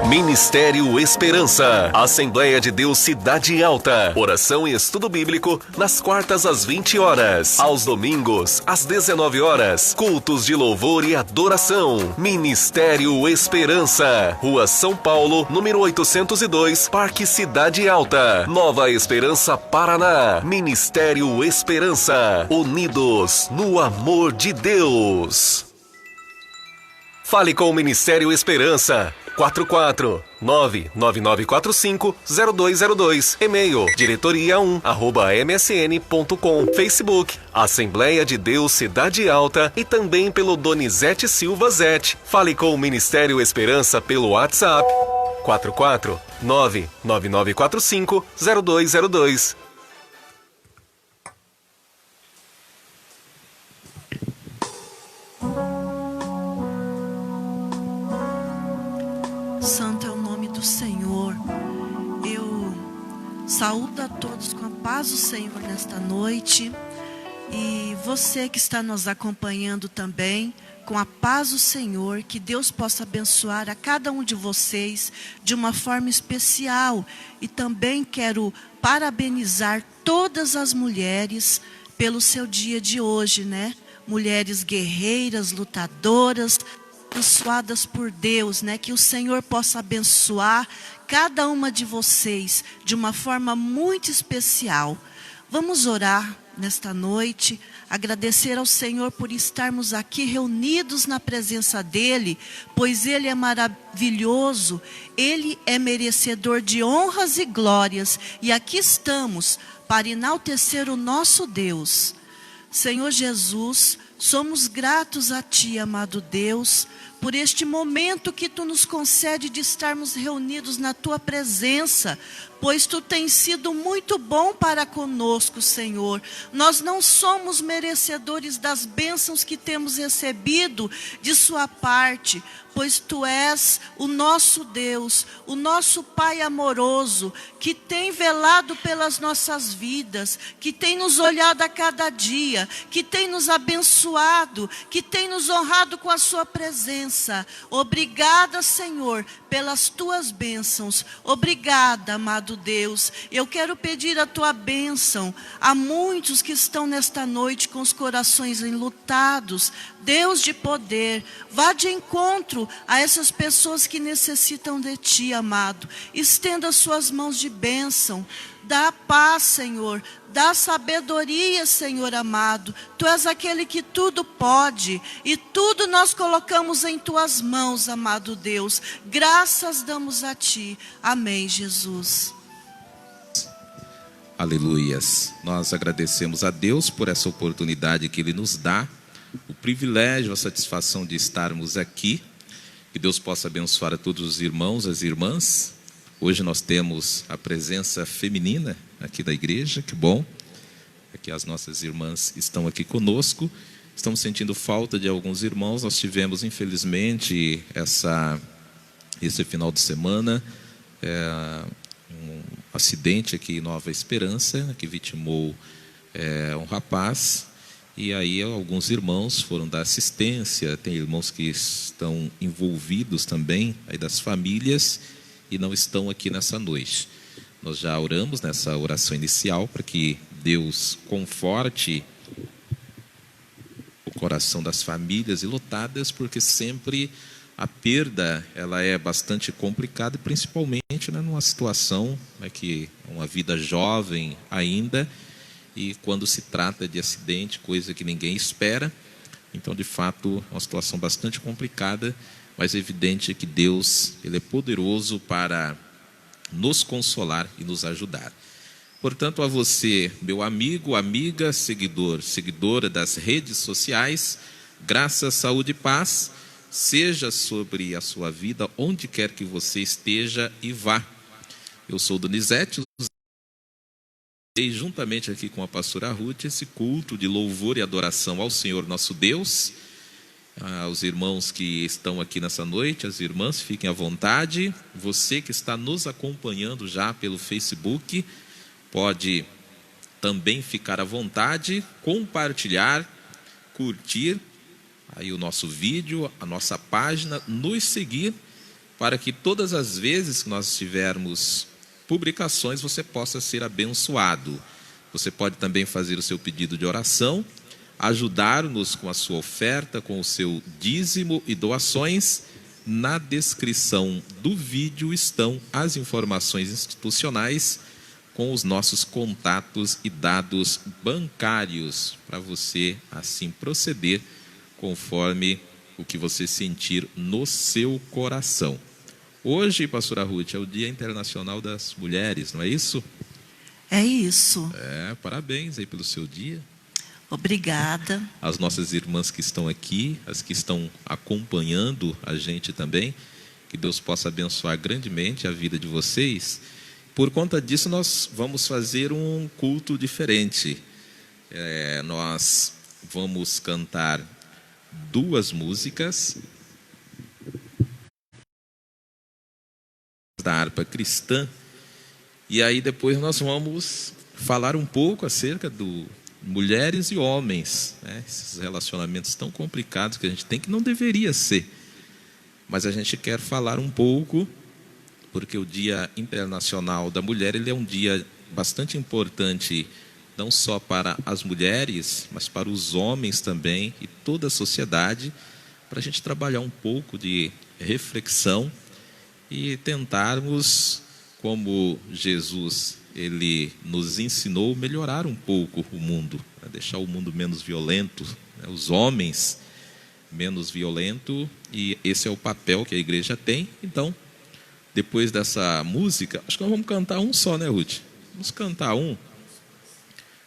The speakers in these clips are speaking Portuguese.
Ministério Esperança, Assembleia de Deus Cidade Alta, oração e estudo bíblico nas quartas às 20 horas, aos domingos às 19 horas, cultos de louvor e adoração. Ministério Esperança, Rua São Paulo, número 802, Parque Cidade Alta, Nova Esperança, Paraná. Ministério Esperança, unidos no amor de Deus. Fale com o Ministério Esperança. 449-9945-0202. E-mail diretoria1@msn.com. Facebook Assembleia de Deus Cidade Alta e também pelo Donizete Silva Zete. Fale com o Ministério Esperança pelo WhatsApp 449-9945-0202. Santo é o nome do Senhor. Eu saúdo a todos com a paz do Senhor nesta noite. E você que está nos acompanhando também, com a paz do Senhor, que Deus possa abençoar a cada um de vocês de uma forma especial. E também quero parabenizar todas as mulheres pelo seu dia de hoje, né? Mulheres guerreiras, lutadoras, abençoadas por Deus, né? Que o Senhor possa abençoar cada uma de vocês de uma forma muito especial. Vamos orar nesta noite, agradecer ao Senhor por estarmos aqui reunidos na presença dEle, pois Ele é maravilhoso, Ele é merecedor de honras e glórias, e aqui estamos para enaltecer o nosso Deus. Senhor Jesus, somos gratos a Ti, amado Deus, por este momento que Tu nos concede de estarmos reunidos na Tua presença, pois Tu tens sido muito bom para conosco, Senhor. Nós não somos merecedores das bênçãos que temos recebido de Sua parte, pois Tu és o nosso Deus, o nosso Pai amoroso, que tem velado pelas nossas vidas, que tem nos olhado a cada dia, que tem nos abençoado, que tem nos honrado com a Sua presença. Obrigada, Senhor, pelas Tuas bênçãos. Obrigada, amado Deus. Eu quero pedir a Tua bênção a muitos que estão nesta noite com os corações enlutados. Deus de poder, vá de encontro a essas pessoas que necessitam de Ti, amado. Estenda suas mãos de bênção. Dá paz, Senhor. Dá sabedoria, Senhor amado. Tu és aquele que tudo pode. E tudo nós colocamos em Tuas mãos, amado Deus. Graças damos a Ti. Amém, Jesus. Aleluias. Nós agradecemos a Deus por essa oportunidade que Ele nos dá, o privilégio, a satisfação de estarmos aqui. Que Deus possa abençoar a todos os irmãos, as irmãs. Hoje nós temos a presença feminina aqui da igreja, que bom. Aqui as nossas irmãs estão aqui conosco. Estamos sentindo falta de alguns irmãos. Nós tivemos, infelizmente, esse final de semana, um acidente aqui em Nova Esperança, que vitimou um rapaz. E aí alguns irmãos foram dar assistência, tem irmãos que estão envolvidos também, aí das famílias, e não estão aqui nessa noite. Nós já oramos nessa oração inicial para que Deus conforte o coração das famílias enlutadas, porque sempre a perda ela é bastante complicada, principalmente, né, numa situação, né, que é uma vida jovem ainda, e quando se trata de acidente, coisa que ninguém espera. Então, de fato, é uma situação bastante complicada, mas é evidente que Deus, Ele é poderoso para nos consolar e nos ajudar. Portanto, a você, meu amigo, amiga, seguidor, seguidora das redes sociais, graça, saúde e paz, seja sobre a sua vida, onde quer que você esteja e vá. Eu sou Donizete, e juntamente aqui com a pastora Ruth, esse culto de louvor e adoração ao Senhor nosso Deus. Aos irmãos que estão aqui nessa noite, as irmãs, fiquem à vontade. Você que está nos acompanhando já pelo Facebook, pode também ficar à vontade, compartilhar, curtir aí o nosso vídeo, a nossa página, nos seguir, para que todas as vezes que nós tivermos publicações, você possa ser abençoado. Você pode também fazer o seu pedido de oração, ajudar-nos com a sua oferta, com o seu dízimo e doações. Na descrição do vídeo estão as informações institucionais com os nossos contatos e dados bancários, para você assim proceder conforme o que você sentir no seu coração. Hoje, pastora Ruth, é o Dia Internacional das Mulheres, não é isso? É isso. Parabéns aí pelo seu dia. Obrigada. As nossas irmãs que estão aqui, as que estão acompanhando a gente também, que Deus possa abençoar grandemente a vida de vocês. Por conta disso, nós vamos fazer um culto diferente. Nós vamos cantar 2 músicas da harpa cristã, e aí depois nós vamos falar um pouco acerca do mulheres e homens, né? Esses relacionamentos tão complicados que a gente tem, que não deveria ser, mas a gente quer falar um pouco, porque o Dia Internacional da Mulher, ele é um dia bastante importante, não só para as mulheres, mas para os homens também, e toda a sociedade, para a gente trabalhar um pouco de reflexão e tentarmos, como Jesus ele nos ensinou, melhorar um pouco o mundo, né? Deixar o mundo menos violento, né? Os homens menos violentos, e esse é o papel que a igreja tem. Então, depois dessa música, acho que nós vamos cantar um só, né, Ruth? Vamos cantar um,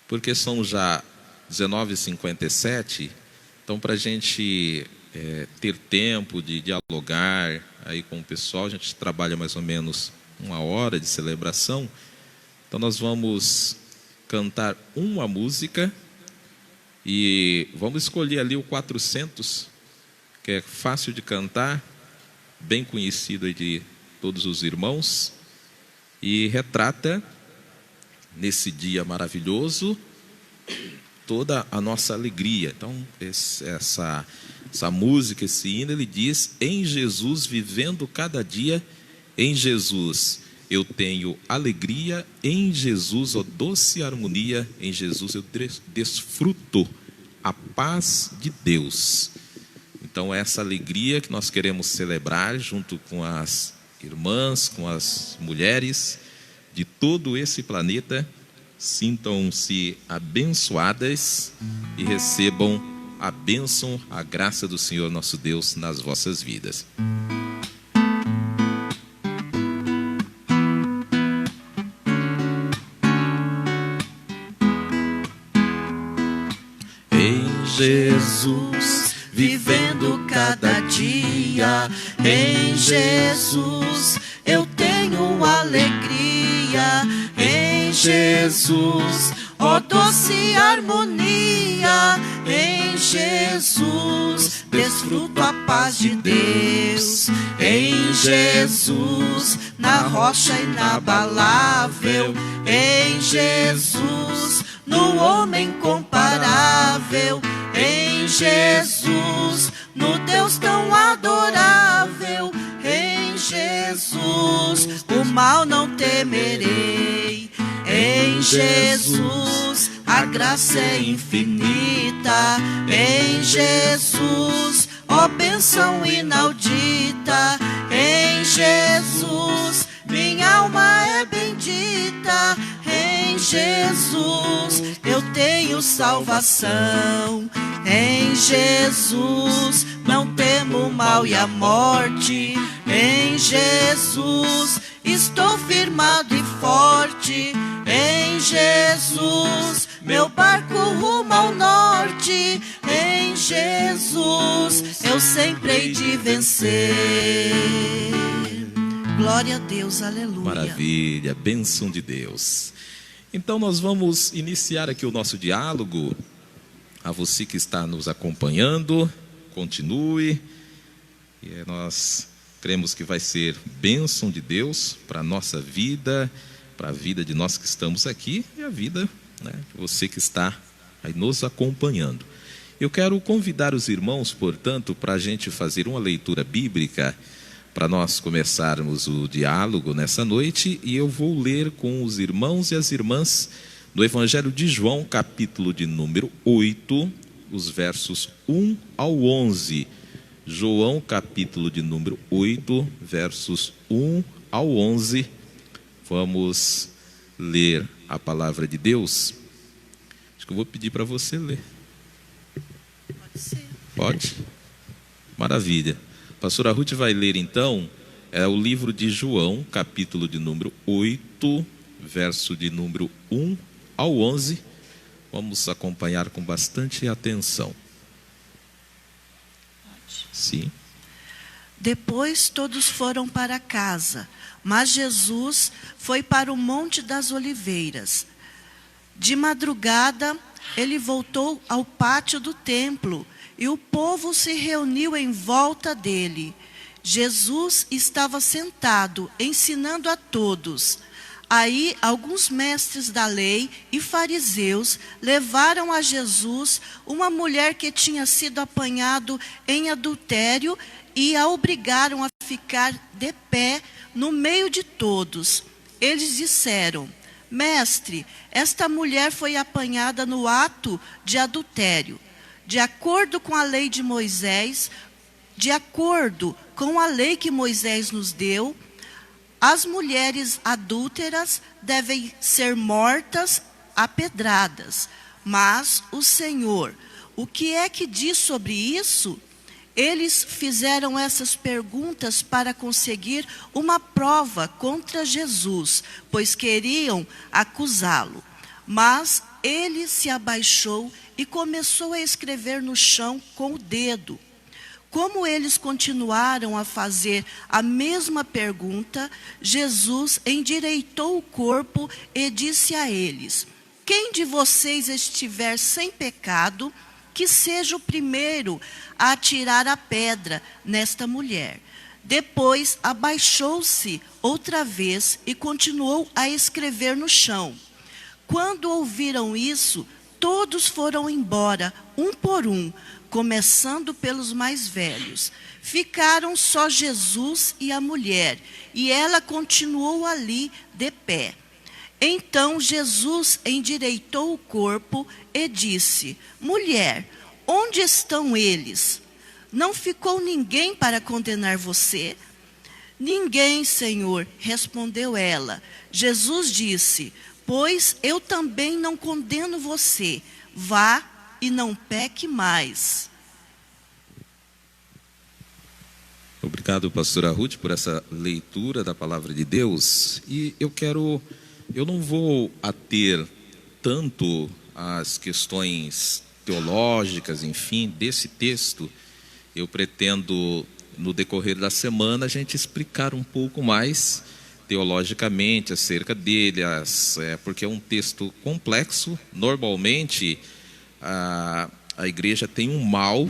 porque são já 19h57, então para a gente ter tempo de dialogar aí com o pessoal, a gente trabalha mais ou menos 1 hora de celebração. Então nós vamos cantar uma música e vamos escolher ali o 400, que é fácil de cantar, bem conhecido aí de todos os irmãos, e retrata nesse dia maravilhoso toda a nossa alegria. Então essa música, esse hino, ele diz: em Jesus, vivendo cada dia, em Jesus eu tenho alegria, em Jesus, ó doce harmonia, em Jesus eu desfruto a paz de Deus. Então essa alegria que nós queremos celebrar junto com as irmãs, com as mulheres de todo esse planeta. Sintam-se abençoadas e recebam a bênção, a graça do Senhor nosso Deus nas vossas vidas. Jesus, vivendo cada dia, em Jesus eu tenho alegria, em Jesus, ó doce harmonia, em Jesus desfruto a paz de Deus, em Jesus, na rocha inabalável, em Jesus, no homem comparável, em Jesus, no Deus tão adorável, em Jesus, o mal não temerei, em Jesus, a graça é infinita, em Jesus, ó bênção inaudita, em Jesus, minha alma é bendita, em Jesus eu tenho salvação, em Jesus não temo o mal e a morte, em Jesus estou firmado e forte, em Jesus meu barco rumo ao norte, em Jesus eu sempre hei de vencer. Glória a Deus, aleluia. Maravilha, bênção de Deus. Então nós vamos iniciar aqui o nosso diálogo. A você que está nos acompanhando, continue. E nós cremos que vai ser bênção de Deus para a nossa vida, para a vida de nós que estamos aqui e a vida, né, de você que está aí nos acompanhando. Eu quero convidar os irmãos, portanto, para a gente fazer uma leitura bíblica, para nós começarmos o diálogo nessa noite, e eu vou ler com os irmãos e as irmãs do Evangelho de João, capítulo de número 8, os versos 1 ao 11. João, capítulo de número 8, versos 1 ao 11. Vamos ler a palavra de Deus. Acho que eu vou pedir para você ler. Pode ser. Pode? Maravilha. A pastora Ruth vai ler então o livro de João, capítulo de número 8, verso de número 1 ao 11. Vamos acompanhar com bastante atenção. Pode. Sim. Depois todos foram para casa, mas Jesus foi para o Monte das Oliveiras. De madrugada, ele voltou ao pátio do templo e o povo se reuniu em volta dele. Jesus estava sentado, ensinando a todos. Aí, alguns mestres da lei e fariseus levaram a Jesus uma mulher que tinha sido apanhada em adultério e a obrigaram a ficar de pé no meio de todos. Eles disseram: Mestre, esta mulher foi apanhada no ato de adultério. De acordo com a lei de Moisés, de acordo com a lei que Moisés nos deu, as mulheres adúlteras devem ser mortas a pedradas. Mas o Senhor, o que é que diz sobre isso? Eles fizeram essas perguntas para conseguir uma prova contra Jesus, pois queriam acusá-lo. Mas ele se abaixou e começou a escrever no chão com o dedo. Como eles continuaram a fazer a mesma pergunta, Jesus endireitou o corpo e disse a eles: Quem de vocês estiver sem pecado, que seja o primeiro a atirar a pedra nesta mulher. Depois abaixou-se outra vez e continuou a escrever no chão. Quando ouviram isso, todos foram embora, um por um, começando pelos mais velhos. Ficaram só Jesus e a mulher, e ela continuou ali de pé. Então Jesus endireitou o corpo e disse: Mulher, onde estão eles? Não ficou ninguém para condenar você? Ninguém, Senhor, respondeu ela. Jesus disse: Pois eu também não condeno você. Vá e não peque mais. Obrigado, pastora Ruth, por essa leitura da palavra de Deus. E eu não vou ater tanto às questões teológicas, enfim, desse texto. Eu pretendo, no decorrer da semana, a gente explicar um pouco mais teologicamente acerca dele, porque é um texto complexo. Normalmente, a igreja tem um mal,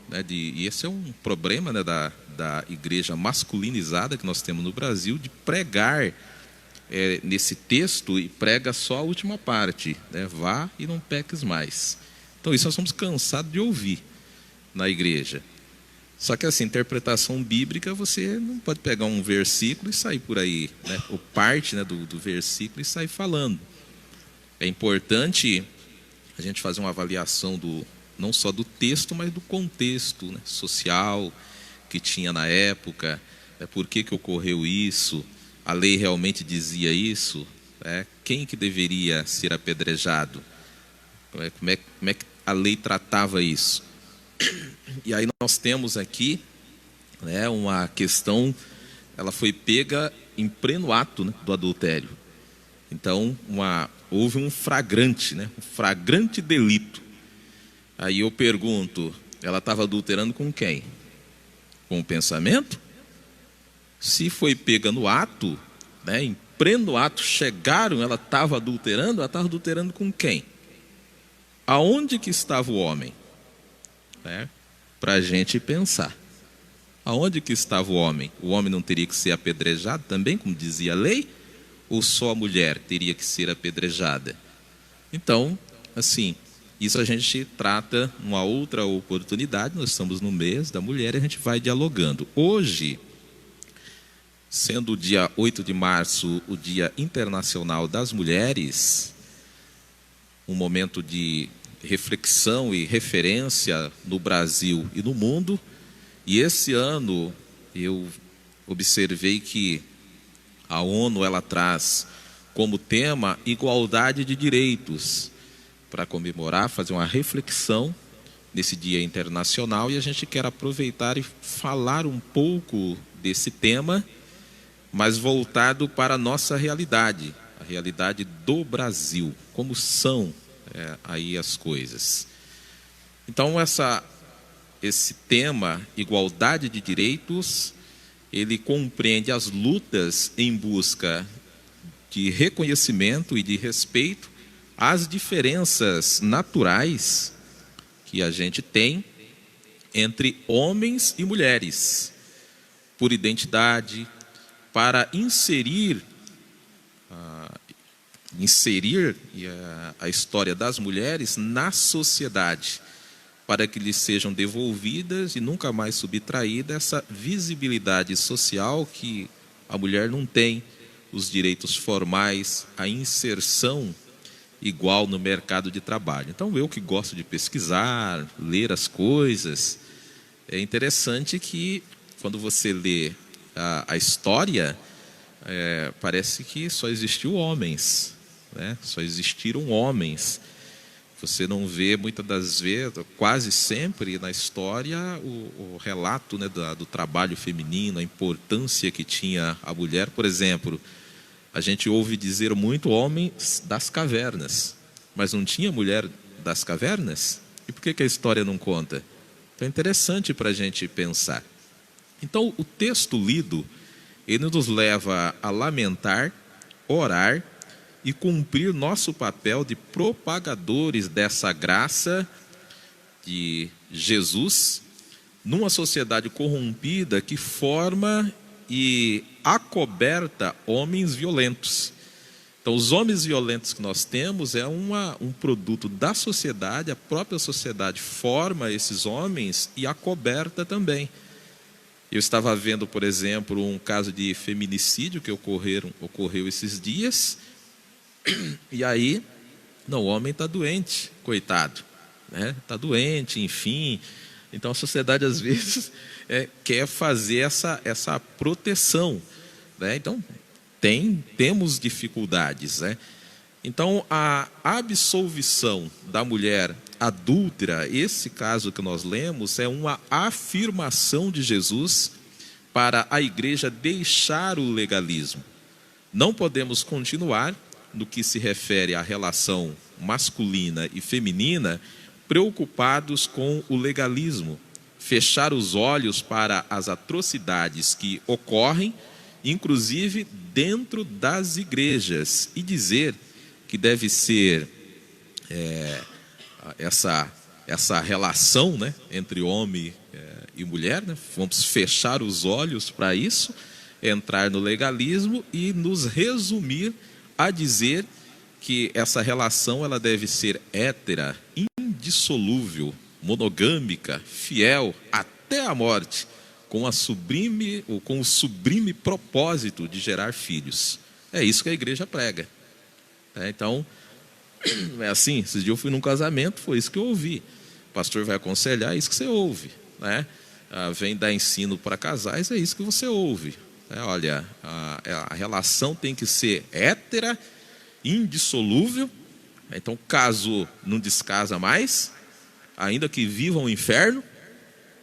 né, e esse é um problema, né, da igreja masculinizada que nós temos no Brasil, de pregar nesse texto, e prega só a última parte, né, vá e não peques mais. Então isso nós somos cansados de ouvir na igreja. Só que assim, interpretação bíblica, você não pode pegar um versículo e sair por aí, né, ou parte, né, do versículo e sair falando. É importante a gente fazer uma avaliação não só do texto, mas do contexto, né, social que tinha na época, por que ocorreu isso, a lei realmente dizia isso, quem que deveria ser apedrejado, como é que a lei tratava isso. E aí nós temos aqui, né, uma questão, ela foi pega em pleno ato, né, do adultério. Então houve um flagrante, né, um flagrante delito. Aí eu pergunto, ela estava adulterando com quem? Com o pensamento? Se foi pega no ato, né, em pleno ato, chegaram, ela estava adulterando com quem? Aonde que estava o homem? Para a gente pensar. Aonde que estava o homem? O homem não teria que ser apedrejado também, como dizia a lei? Ou só a mulher teria que ser apedrejada? Então, assim, isso a gente trata numa outra oportunidade. Nós estamos no mês da mulher e a gente vai dialogando. Hoje, Sendo o dia 8 de março o Dia Internacional das Mulheres, um momento de reflexão e referência no Brasil e no mundo, e esse ano eu observei que a ONU ela traz como tema igualdade de direitos, para comemorar, fazer uma reflexão nesse Dia Internacional, e a gente quer aproveitar e falar um pouco desse tema, mas voltado para a nossa realidade, a realidade do Brasil, como são aí as coisas. Então, esse tema, igualdade de direitos, ele compreende as lutas em busca de reconhecimento e de respeito às diferenças naturais que a gente tem entre homens e mulheres, por identidade, para inserir a história das mulheres na sociedade, para que lhes sejam devolvidas e nunca mais subtraída essa visibilidade social que a mulher não tem, os direitos formais, a inserção igual no mercado de trabalho. Então, eu que gosto de pesquisar, ler as coisas, é interessante que quando você lê a história, parece que só existiu homens, né? Só existiram homens. Você não vê muitas das vezes, quase sempre na história, o relato, né, do trabalho feminino, a importância que tinha a mulher. Por exemplo, a gente ouve dizer muito homens das cavernas, mas não tinha mulher das cavernas? E por que a história não conta? Então é interessante para a gente pensar. Então o texto lido, ele nos leva a lamentar, orar e cumprir nosso papel de propagadores dessa graça de Jesus numa sociedade corrompida que forma e acoberta homens violentos. Então, os homens violentos que nós temos é um produto da sociedade, a própria sociedade forma esses homens e acoberta também. Eu estava vendo, por exemplo, um caso de feminicídio que ocorreu esses dias, e aí, não, o homem está doente, coitado, né? Está doente, enfim. Então a sociedade às vezes quer fazer essa proteção, né? Então temos dificuldades, né? Então a absolvição da mulher adúltera, esse caso que nós lemos, é uma afirmação de Jesus para a igreja deixar o legalismo. Não podemos continuar no que se refere à relação masculina e feminina, preocupados com o legalismo, fechar os olhos para as atrocidades que ocorrem, inclusive dentro das igrejas, e dizer que deve ser essa relação, né, entre homem e mulher, né? Vamos fechar os olhos para isso, entrar no legalismo e nos resumir a dizer que essa relação ela deve ser hétera, indissolúvel, monogâmica, fiel até a morte, com o sublime propósito de gerar filhos. É isso que a igreja prega. Então, é assim, esses dias eu fui num casamento, foi isso que eu ouvi. O pastor vai aconselhar, é isso que você ouve, né? Vem dar ensino para casais, é isso que você ouve. Olha, a relação tem que ser hétera, indissolúvel. Então, casou, não descasa mais, ainda que viva um inferno.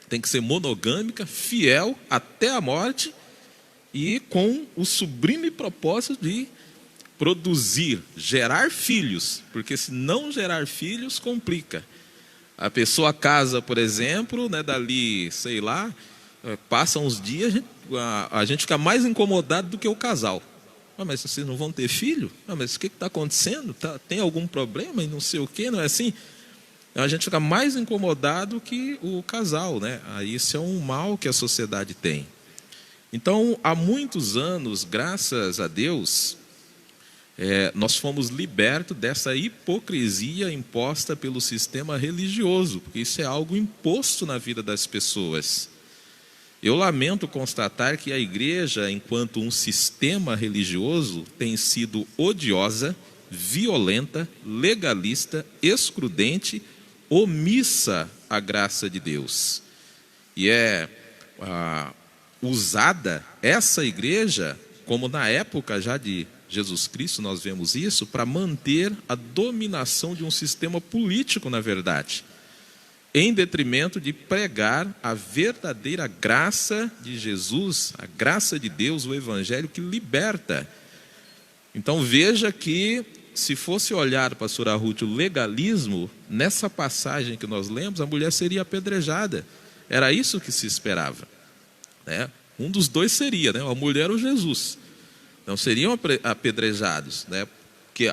Tem que ser monogâmica, fiel até a morte e com o sublime propósito de produzir, gerar filhos, porque se não gerar filhos, complica. A pessoa casa, por exemplo, né, dali, sei lá, passa uns dias, a gente fica mais incomodado do que o casal. Mas vocês não vão ter filho? Mas o que está acontecendo? Tem algum problema e não sei o quê, não é assim? A gente fica mais incomodado que o casal, né? Isso é um mal que a sociedade tem. Então, há muitos anos, graças a Deus, nós fomos libertos dessa hipocrisia imposta pelo sistema religioso, porque isso é algo imposto na vida das pessoas. Eu lamento constatar que a igreja, enquanto um sistema religioso, tem sido odiosa, violenta, legalista, excludente, omissa à graça de Deus. E é usada essa igreja, como na época já de Jesus Cristo nós vemos isso, para manter a dominação de um sistema político, na verdade, em detrimento de pregar a verdadeira graça de Jesus, a graça de Deus, o Evangelho que liberta. Então veja que, se fosse olhar, pastora Ruth, o legalismo, nessa passagem que nós lemos, a mulher seria apedrejada. Era isso que se esperava, né? Um dos dois seria, né? A mulher ou Jesus. Não seriam apedrejados, né? Porque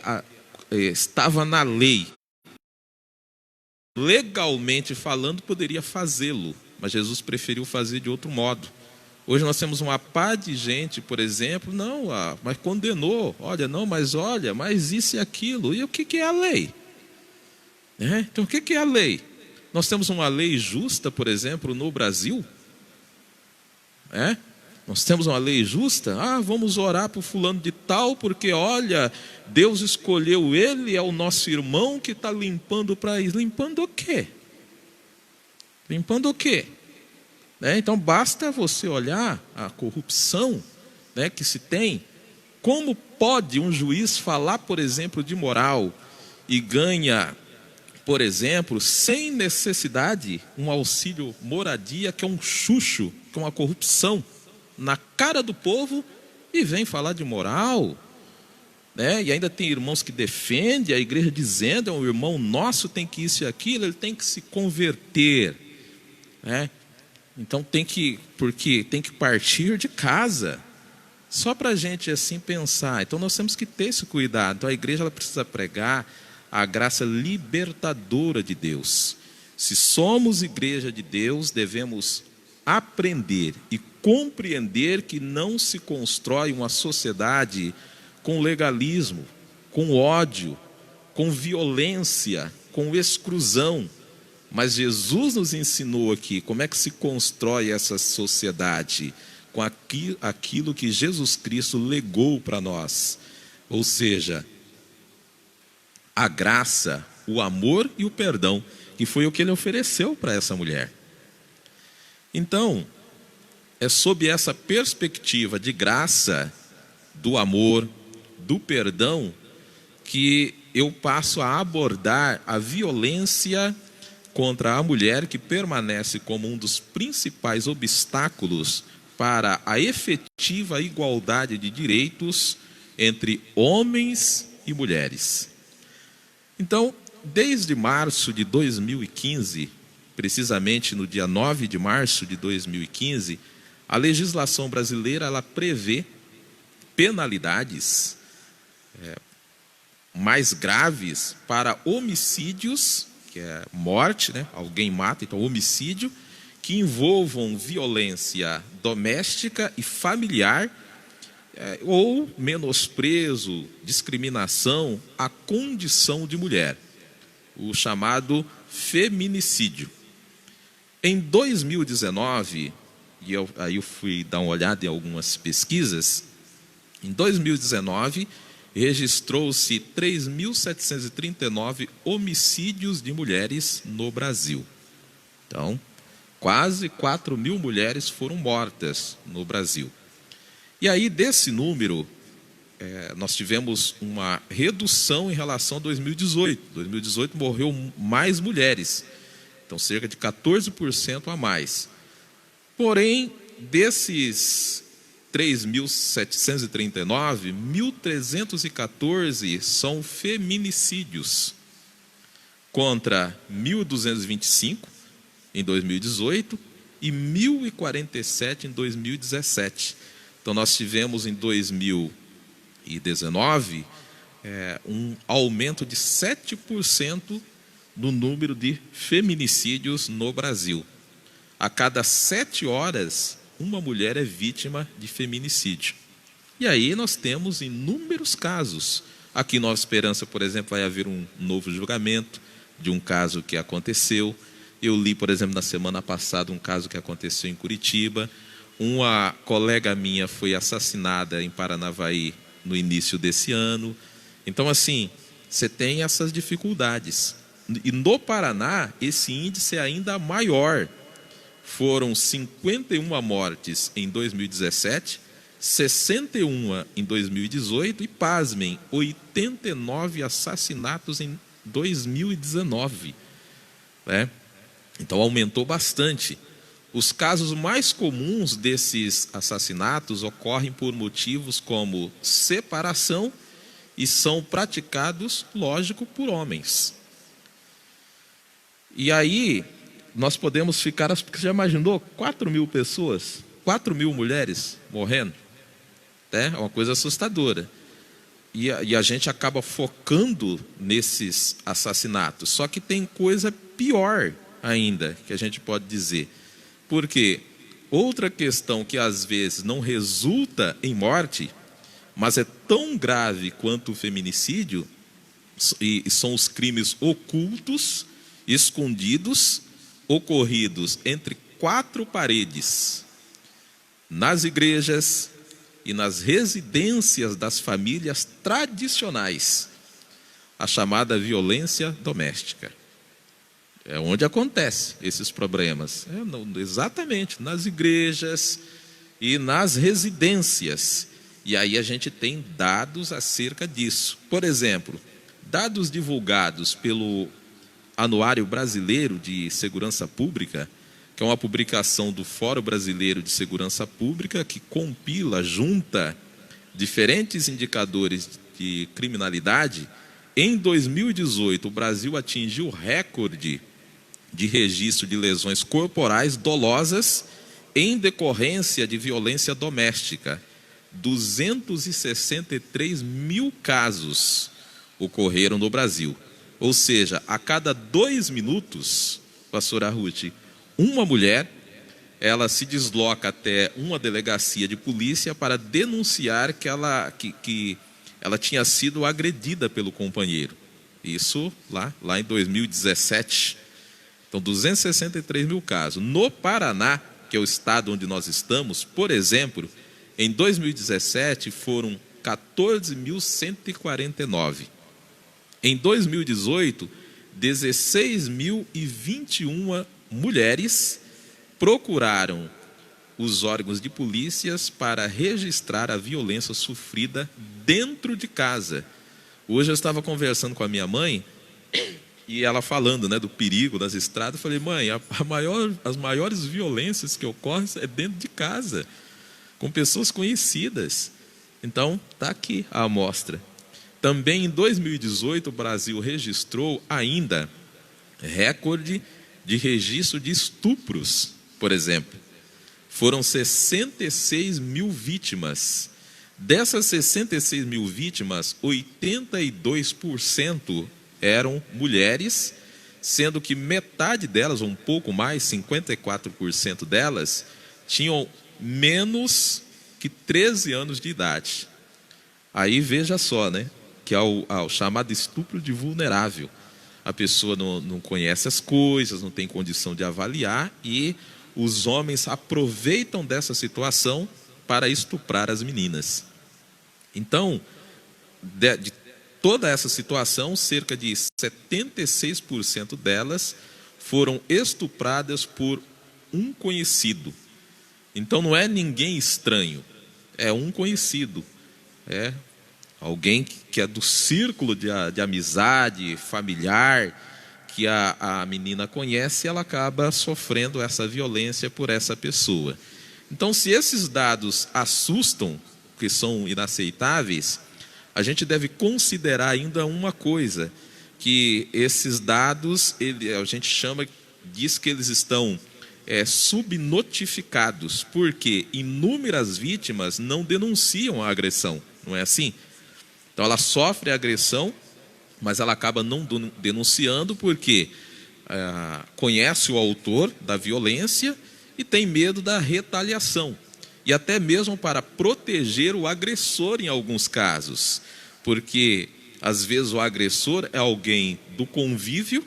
estava na lei. Legalmente falando, poderia fazê-lo, mas Jesus preferiu fazer de outro modo. Hoje nós temos uma pá de gente, por exemplo, mas condenou, mas isso e aquilo. E o que é a lei? Então o que é a lei? Nós temos uma lei justa, por exemplo, no Brasil. Nós temos uma lei justa. Vamos orar para o fulano de tal, porque olha, Deus escolheu ele, é o nosso irmão que está limpando para isso. Limpando o quê? Limpando o quê? Então basta você olhar a corrupção, que se tem. Como pode um juiz falar, por exemplo, de moral e ganha, por exemplo, sem necessidade, um auxílio moradia, que é um chucho, que é uma corrupção, na cara do povo, e vem falar de moral, e ainda tem irmãos que defendem a igreja dizendo, um irmão nosso tem que isso e aquilo, ele tem que se converter, então porque tem que partir de casa, só para a gente assim pensar. Então nós temos que ter esse cuidado. Então a igreja ela precisa pregar a graça libertadora de Deus. Se somos igreja de Deus, devemos aprender e compreender que não se constrói uma sociedade com legalismo, com ódio, com violência, com exclusão. Mas Jesus nos ensinou aqui como é que se constrói essa sociedade, com aquilo que Jesus Cristo legou para nós. Ou seja, a graça, o amor e o perdão, que foi o que ele ofereceu para essa mulher. Então, é sob essa perspectiva de graça, do amor, do perdão, que eu passo a abordar a violência contra a mulher, que permanece como um dos principais obstáculos para a efetiva igualdade de direitos entre homens e mulheres. Então, desde março de 2015, precisamente no dia 9 de março de 2015, a legislação brasileira ela prevê penalidades mais graves para homicídios, que é morte, alguém mata, então homicídio, que envolvam violência doméstica e familiar, ou menosprezo, discriminação à condição de mulher, o chamado feminicídio. Em 2019, aí eu fui dar uma olhada em algumas pesquisas, em 2019 registrou-se 3.739 homicídios de mulheres no Brasil. Então, quase 4.000 mulheres foram mortas no Brasil. E aí, desse número, nós tivemos uma redução em relação a 2018. 2018 morreu mais mulheres, então cerca de 14% a mais. Porém, desses 3.739, 1.314 são feminicídios, contra 1.225 em 2018 e 1.047 em 2017. Então nós tivemos em 2019 um aumento de 7% no número de feminicídios no Brasil. A cada 7 horas, uma mulher é vítima de feminicídio. E aí nós temos inúmeros casos. Aqui em Nova Esperança, por exemplo, vai haver um novo julgamento de um caso que aconteceu. Eu li, por exemplo, na semana passada um caso que aconteceu em Curitiba. Uma colega minha foi assassinada em Paranavaí no início desse ano. Então, assim, você tem essas dificuldades. E no Paraná, esse índice é ainda maior. Foram 51 mortes em 2017, 61 em 2018 e, pasmem, 89 assassinatos em 2019. Né? Então, aumentou bastante. Os casos mais comuns desses assassinatos ocorrem por motivos como separação e são praticados, lógico, por homens. E aí, nós podemos ficar... Você já imaginou 4.000 pessoas, 4.000 mulheres morrendo? É uma coisa assustadora. E a gente acaba focando nesses assassinatos. Só que tem coisa pior ainda, que a gente pode dizer. Porque outra questão que às vezes não resulta em morte, mas é tão grave quanto o feminicídio, e são os crimes ocultos, escondidos, ocorridos entre 4 paredes, nas igrejas e nas residências das famílias tradicionais, a chamada violência doméstica. É onde acontecem esses problemas. Exatamente, nas igrejas e nas residências. E aí a gente tem dados acerca disso. Por exemplo, dados divulgados pelo Anuário Brasileiro de Segurança Pública, que é uma publicação do Fórum Brasileiro de Segurança Pública, que compila, junta diferentes indicadores de criminalidade. Em 2018, o Brasil atingiu o recorde de registro de lesões corporais dolosas em decorrência de violência doméstica. 263 mil casos ocorreram no Brasil. Ou seja, a cada 2 minutos, pastora Ruth, uma mulher, ela se desloca até uma delegacia de polícia para denunciar que ela tinha sido agredida pelo companheiro. Isso lá em 2017. Então, 263 mil casos. No Paraná, que é o estado onde nós estamos, por exemplo, em 2017 foram 14.149. Em 2018, 16.021 mulheres procuraram os órgãos de polícias para registrar a violência sofrida dentro de casa. Hoje eu estava conversando com a minha mãe e ela falando, do perigo das estradas. Eu falei, mãe, as maiores violências que ocorrem é dentro de casa, com pessoas conhecidas. Então, está aqui a amostra. Também em 2018, o Brasil registrou ainda recorde de registro de estupros, por exemplo. Foram 66 mil vítimas. Dessas 66 mil vítimas, 82% eram mulheres, sendo que metade delas, ou um pouco mais, 54% delas, tinham menos que 13 anos de idade. Aí veja só, que é o chamado estupro de vulnerável. A pessoa não conhece as coisas, não tem condição de avaliar, e os homens aproveitam dessa situação para estuprar as meninas. Então, de toda essa situação, cerca de 76% delas foram estupradas por um conhecido. Então não é ninguém estranho, é um conhecido. É alguém que é do círculo de amizade, familiar, que a menina conhece, e ela acaba sofrendo essa violência por essa pessoa. Então, se esses dados assustam, que são inaceitáveis, a gente deve considerar ainda uma coisa, que esses dados, a gente diz que eles estão subnotificados, porque inúmeras vítimas não denunciam a agressão, não é assim? Então ela sofre a agressão, mas ela acaba não denunciando porque conhece o autor da violência e tem medo da retaliação. E até mesmo para proteger o agressor em alguns casos. Porque às vezes o agressor é alguém do convívio,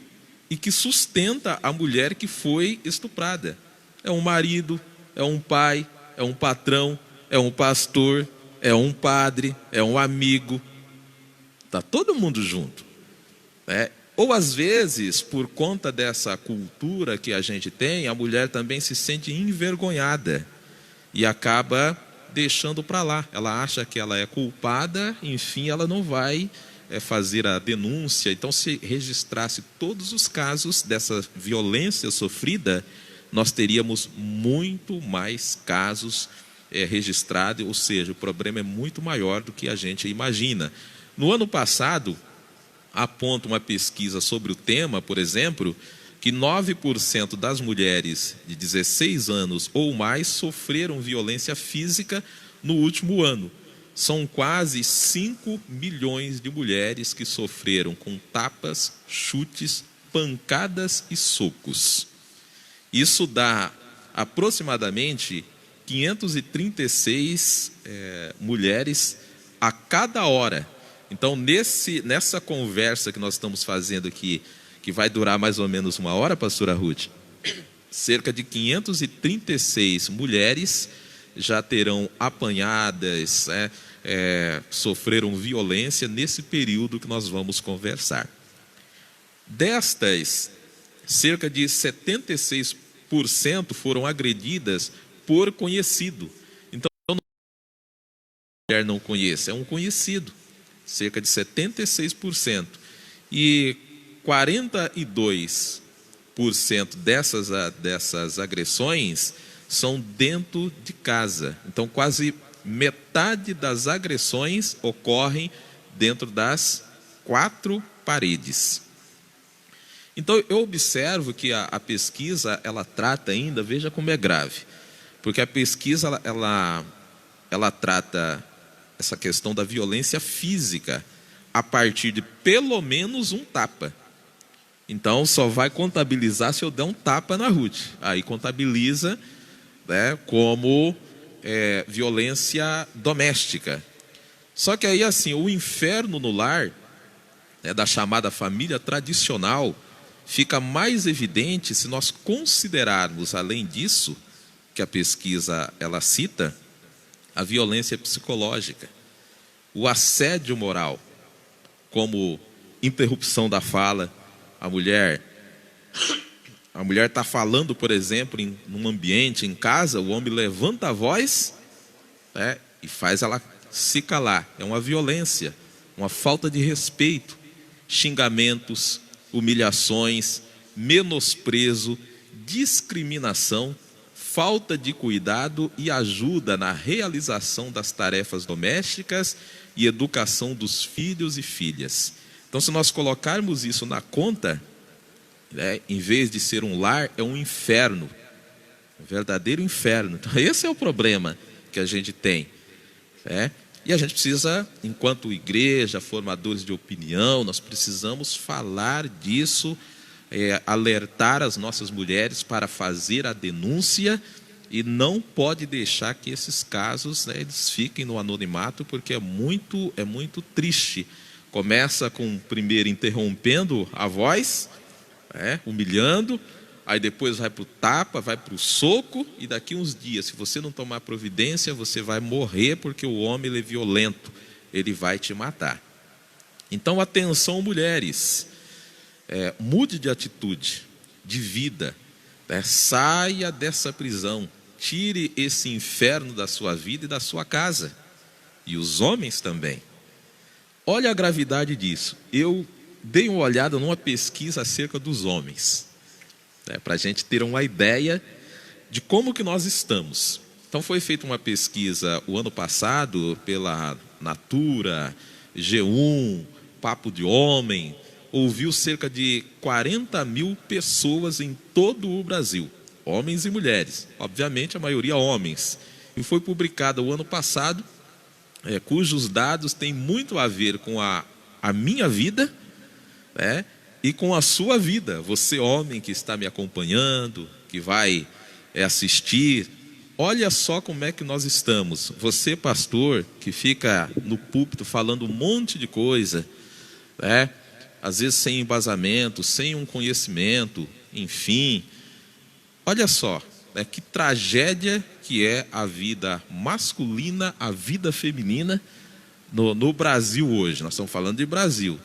e que sustenta a mulher que foi estuprada. É um marido, é um pai, é um patrão, é um pastor, é um padre, é um amigo. Está todo mundo junto, né? Ou às vezes, por conta dessa cultura que a gente tem, a mulher também se sente envergonhada e acaba deixando para lá. Ela acha que ela é culpada, enfim, ela não vai fazer a denúncia. Então, se registrasse todos os casos dessa violência sofrida, nós teríamos muito mais casos registrados, ou seja, o problema é muito maior do que a gente imagina. No ano passado, aponta uma pesquisa sobre o tema, por exemplo, que 9% das mulheres de 16 anos ou mais sofreram violência física no último ano. São quase 5 milhões de mulheres que sofreram com tapas, chutes, pancadas e socos. Isso dá aproximadamente 536 mulheres a cada hora. Então, nessa conversa que nós estamos fazendo aqui, que vai durar mais ou menos 1 hora, pastora Ruth, cerca de 536 mulheres já terão apanhadas, sofreram violência nesse período que nós vamos conversar. Destas, cerca de 76% foram agredidas por conhecido. Então, a mulher não conhece, é um conhecido. Cerca de 76%. E 42% dessas agressões são dentro de casa. Então, quase metade das agressões ocorrem dentro das 4 paredes. Então, eu observo que a pesquisa, ela trata ainda, veja como é grave, porque a pesquisa, ela trata essa questão da violência física a partir de pelo menos um tapa. Então, só vai contabilizar se eu der um tapa na Ruth. Aí contabiliza, né, como violência doméstica. Só que aí, assim, o inferno no lar, né, da chamada família tradicional, fica mais evidente se nós considerarmos, além disso, que a pesquisa ela cita, a violência psicológica, o assédio moral, como interrupção da fala. A mulher está falando, por exemplo, em um ambiente, em casa, o homem levanta a voz, né, e faz ela se calar. É uma violência, uma falta de respeito, xingamentos, humilhações, menosprezo, discriminação, falta de cuidado e ajuda na realização das tarefas domésticas e educação dos filhos e filhas. Então, se nós colocarmos isso na conta, né, em vez de ser um lar, é um inferno, um verdadeiro inferno. Então, esse é o problema que a gente tem, né? E a gente precisa, enquanto igreja, formadores de opinião, nós precisamos falar disso, alertar as nossas mulheres para fazer a denúncia, e não pode deixar que esses casos, né, eles fiquem no anonimato, porque é muito triste. Começa com primeiro interrompendo a voz, humilhando, aí depois vai para o tapa, vai para o soco, e daqui uns dias, se você não tomar providência, você vai morrer, porque o homem ele é violento, ele vai te matar. Então, atenção, mulheres, mude de atitude, de vida, né? Saia dessa prisão, tire esse inferno da sua vida e da sua casa, e os homens também. Olha a gravidade disso. Eu dei uma olhada numa pesquisa acerca dos homens, para a gente ter uma ideia de como que nós estamos. Então, foi feita uma pesquisa o ano passado pela Natura, G1, Papo de Homem, ouviu cerca de 40 mil pessoas em todo o Brasil, homens e mulheres, obviamente a maioria homens, e foi publicada o ano passado, cujos dados têm muito a ver com a minha vida, né, e com a sua vida. Você, homem que está me acompanhando, que vai assistir, olha só como é que nós estamos. Você, pastor, que fica no púlpito falando um monte de coisa, né, às vezes sem embasamento, sem um conhecimento, enfim. Olha só, que tragédia que é a vida masculina, a vida feminina no Brasil hoje. Nós estamos falando de Brasil.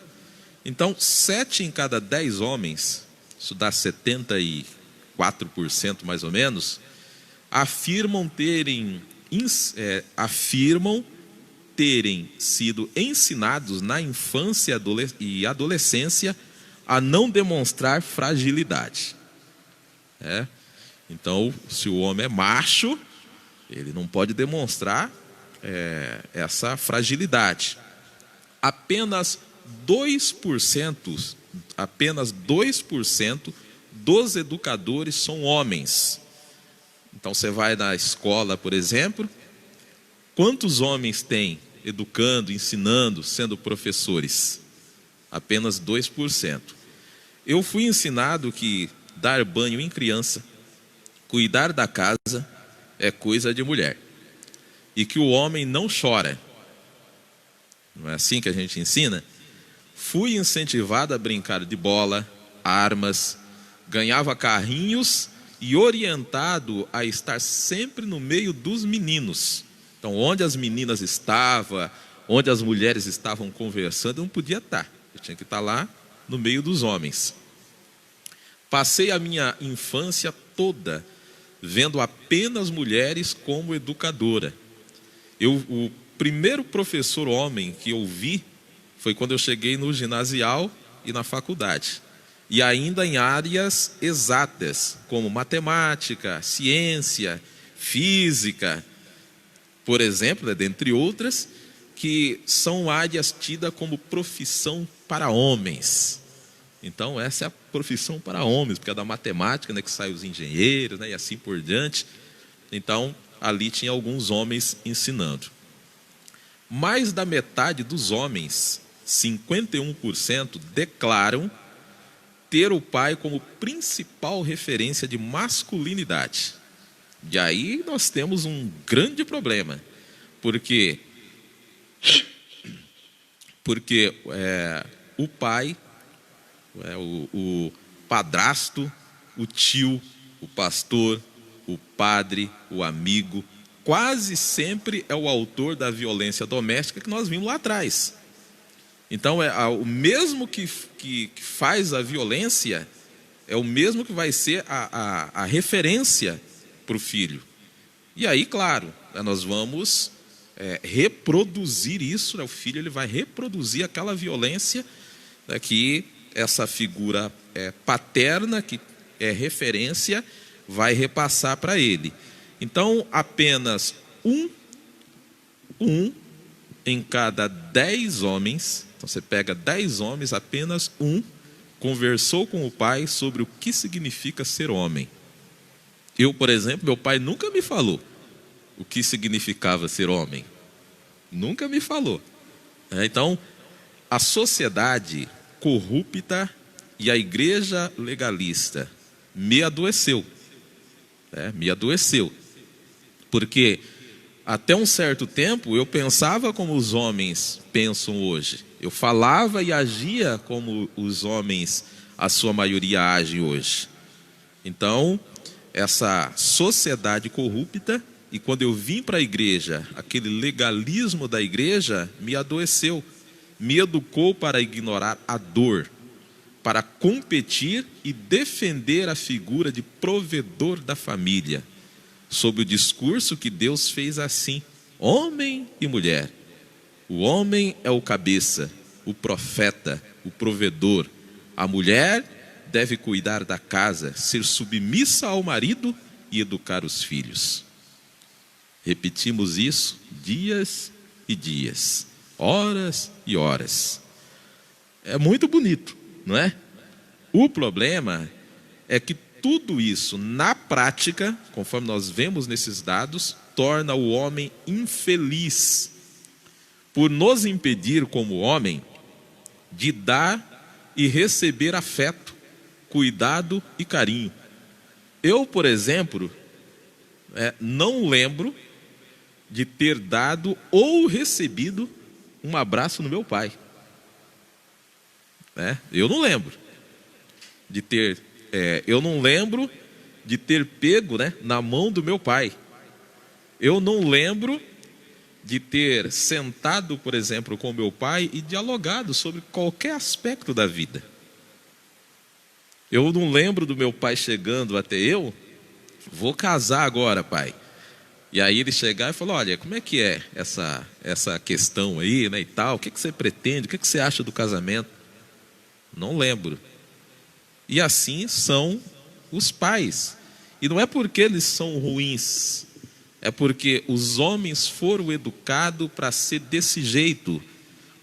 Então, 7 em cada 10 homens, isso dá 74% mais ou menos, afirmam terem sido ensinados na infância e adolescência a não demonstrar fragilidade. Então, se o homem é macho, ele não pode demonstrar essa fragilidade. Apenas 2% dos educadores são homens. Então, você vai na escola, por exemplo, quantos homens tem educando, ensinando, sendo professores? Apenas 2%. Eu fui ensinado que dar banho em criança, cuidar da casa, é coisa de mulher. E que o homem não chora. Não é assim que a gente ensina? Fui incentivado a brincar de bola, armas, ganhava carrinhos e orientado a estar sempre no meio dos meninos. Então, onde as meninas estavam, onde as mulheres estavam conversando, eu não podia estar. Eu tinha que estar lá no meio dos homens. Passei a minha infância toda vendo apenas mulheres como educadora. O primeiro professor homem que eu vi foi quando eu cheguei no ginasial e na faculdade. E ainda em áreas exatas, como matemática, ciência, física, por exemplo, dentre outras, que são áreas tidas como profissão para homens. Então, essa é a profissão para homens, porque é da matemática, que saem os engenheiros, e assim por diante. Então, ali tinha alguns homens ensinando. Mais da metade dos homens, 51%, declaram ter o pai como principal referência de masculinidade. E aí nós temos um grande problema, porque o pai, o padrasto, o tio, o pastor, o padre, o amigo, quase sempre é o autor da violência doméstica que nós vimos lá atrás. Então, o mesmo que faz a violência, é o mesmo que vai ser a referência para o filho. E aí, claro, nós vamos reproduzir isso, o filho ele vai reproduzir aquela violência que essa figura paterna, que é referência, vai repassar para ele. Então, apenas um em cada 10 homens, então você pega 10 homens, apenas um conversou com o pai sobre o que significa ser homem. Eu, por exemplo, meu pai nunca me falou o que significava ser homem. Nunca me falou. Então, a sociedade corrupta e a igreja legalista me adoeceu. Me adoeceu. Porque até um certo tempo eu pensava como os homens pensam hoje. Eu falava e agia como os homens, a sua maioria, agem hoje. Então, essa sociedade corrupta, e quando eu vim para a igreja, aquele legalismo da igreja me adoeceu, me educou para ignorar a dor, para competir e defender a figura de provedor da família, sob o discurso que Deus fez assim: homem e mulher. O homem é o cabeça, o profeta, o provedor. A mulher deve cuidar da casa, ser submissa ao marido e educar os filhos. Repetimos isso dias e dias, horas e horas. É muito bonito, não é? O problema é que tudo isso, na prática, conforme nós vemos nesses dados, torna o homem infeliz, por nos impedir, como homem, de dar e receber afeto, cuidado e carinho. Eu, por exemplo, não lembro de ter dado ou recebido um abraço no meu pai. né? Eu não lembro de ter, pego, né, na mão do meu pai. Eu não lembro de ter sentado, por exemplo, com meu pai e dialogado sobre qualquer aspecto da vida. Eu não lembro do meu pai chegando até eu, vou casar agora, pai. E aí ele chegar e falar, olha, como é que é essa questão aí, né, e tal, o que você pretende, o que você acha do casamento? Não lembro. E assim são os pais. E não é porque eles são ruins, é porque os homens foram educados para ser desse jeito,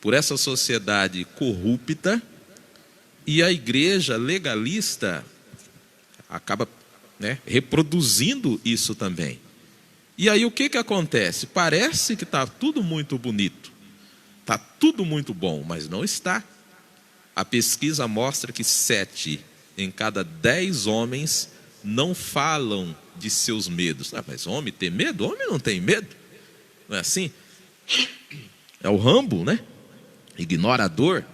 por essa sociedade corrupta, e a igreja legalista acaba, né, reproduzindo isso também. E aí o que acontece? Parece que está tudo muito bonito, está tudo muito bom, mas não está. A pesquisa mostra que 7 em cada 10 homens não falam de seus medos. Ah, mas homem tem medo? Homem não tem medo. Não é assim? É o Rambo, né? Ignora a dor.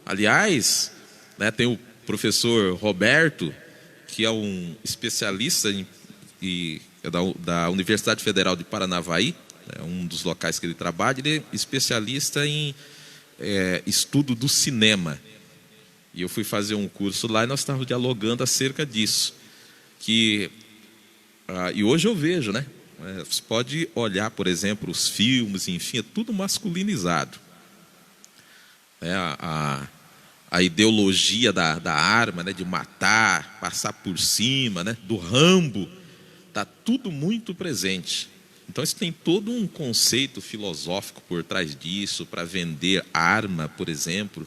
Aliás, né, tem o professor Roberto, que é um especialista da Universidade Federal de Paranavaí, é um dos locais que ele trabalha. Ele é especialista em estudo do cinema. E eu fui fazer um curso lá e nós estávamos dialogando acerca disso. E hoje eu vejo, né? Você pode olhar, por exemplo, os filmes, enfim, é tudo masculinizado. A ideologia da arma, né, de matar, passar por cima, né, do Rambo, está tudo muito presente. Então isso tem todo um conceito filosófico por trás disso, para vender arma, por exemplo,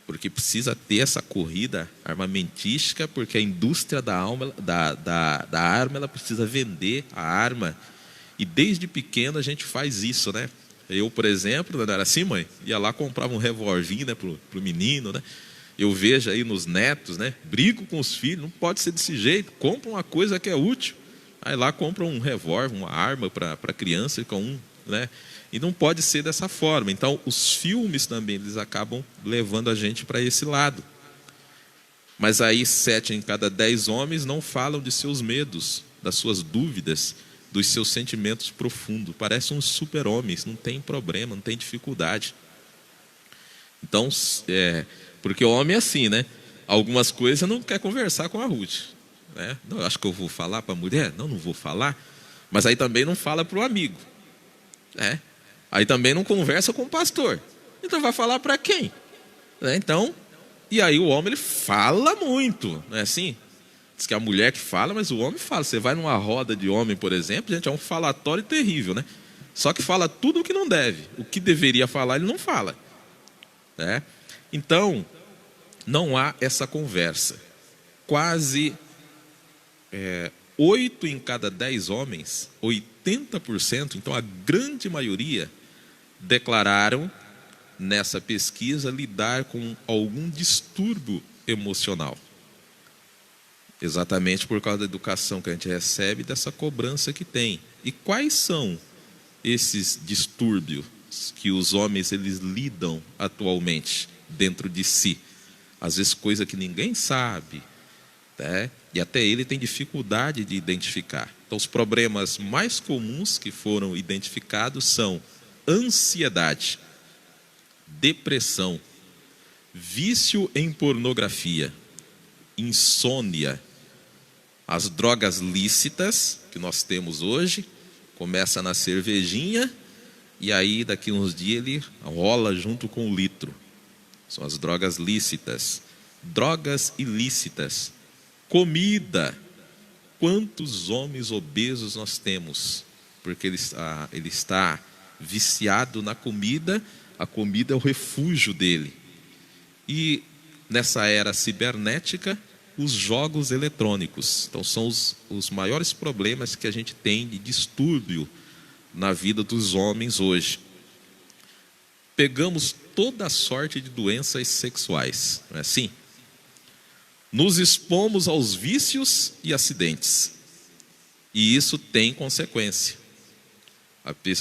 porque precisa ter essa corrida armamentística, porque a indústria da arma ela precisa vender a arma. E desde pequeno a gente faz isso, né? Eu, por exemplo, não era assim, mãe? Ia lá, comprava um revolvinho, né, pro menino, né? Eu vejo aí nos netos, né? Brigo com os filhos, não pode ser desse jeito. Compra uma coisa que é útil. Aí lá compra um revólver, uma arma para a criança com um, né? E não pode ser dessa forma. Então, os filmes também, eles acabam levando a gente para esse lado. Mas aí 7 em cada 10 homens não falam de seus medos, das suas dúvidas, dos seus sentimentos profundos. Parecem uns super-homens, não tem problema, não tem dificuldade. Então, porque o homem é assim, né? Algumas coisas não quer conversar com a Ruth, né? Não, eu acho que eu vou falar para a mulher? Não vou falar. Mas aí também não fala para o amigo, né? Aí também não conversa com o pastor. Então vai falar para quem? Né? Então, e aí o homem ele fala muito, não é assim? Diz que é a mulher que fala, mas o homem fala. Você vai numa roda de homem, por exemplo, gente, é um falatório terrível, né? Só que fala tudo o que não deve. O que deveria falar, ele não fala, né? Então, não há essa conversa. Quase 8 em cada 10 homens, 80%, então a grande maioria, declararam nessa pesquisa lidar com algum distúrbio emocional. Exatamente por causa da educação que a gente recebe, dessa cobrança que tem. E quais são esses distúrbios que os homens eles lidam atualmente dentro de si? Às vezes coisa que ninguém sabe, né? E até ele tem dificuldade de identificar. Então os problemas mais comuns que foram identificados são ansiedade, depressão, vício em pornografia, insônia, as drogas lícitas que nós temos hoje, começa na cervejinha e aí daqui uns dias ele rola junto com o litro. São as drogas lícitas. Drogas ilícitas, comida. Quantos homens obesos nós temos? Porque ele está viciado na comida, a comida é o refúgio dele. E nessa era cibernética, os jogos eletrônicos. Então são os maiores problemas que a gente tem de distúrbio na vida dos homens hoje. Pegamos toda sorte de doenças sexuais, não é assim? Nos expomos aos vícios e acidentes. E isso tem consequência.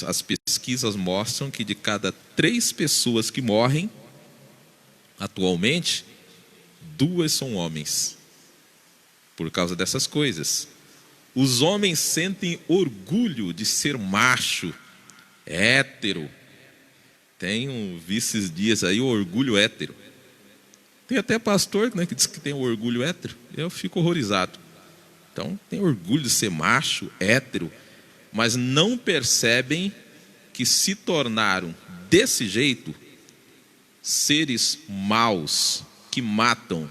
As pesquisas mostram que de cada 3 pessoas que morrem, Atualmente, 2 são homens, por causa dessas coisas. Os homens sentem orgulho de ser macho, hétero. Vi esses dias aí o orgulho hétero. Tem até pastor, né, que diz que tem o orgulho hétero. Eu fico horrorizado. Então, tem orgulho de ser macho, hétero, mas não percebem que se tornaram desse jeito seres maus, que matam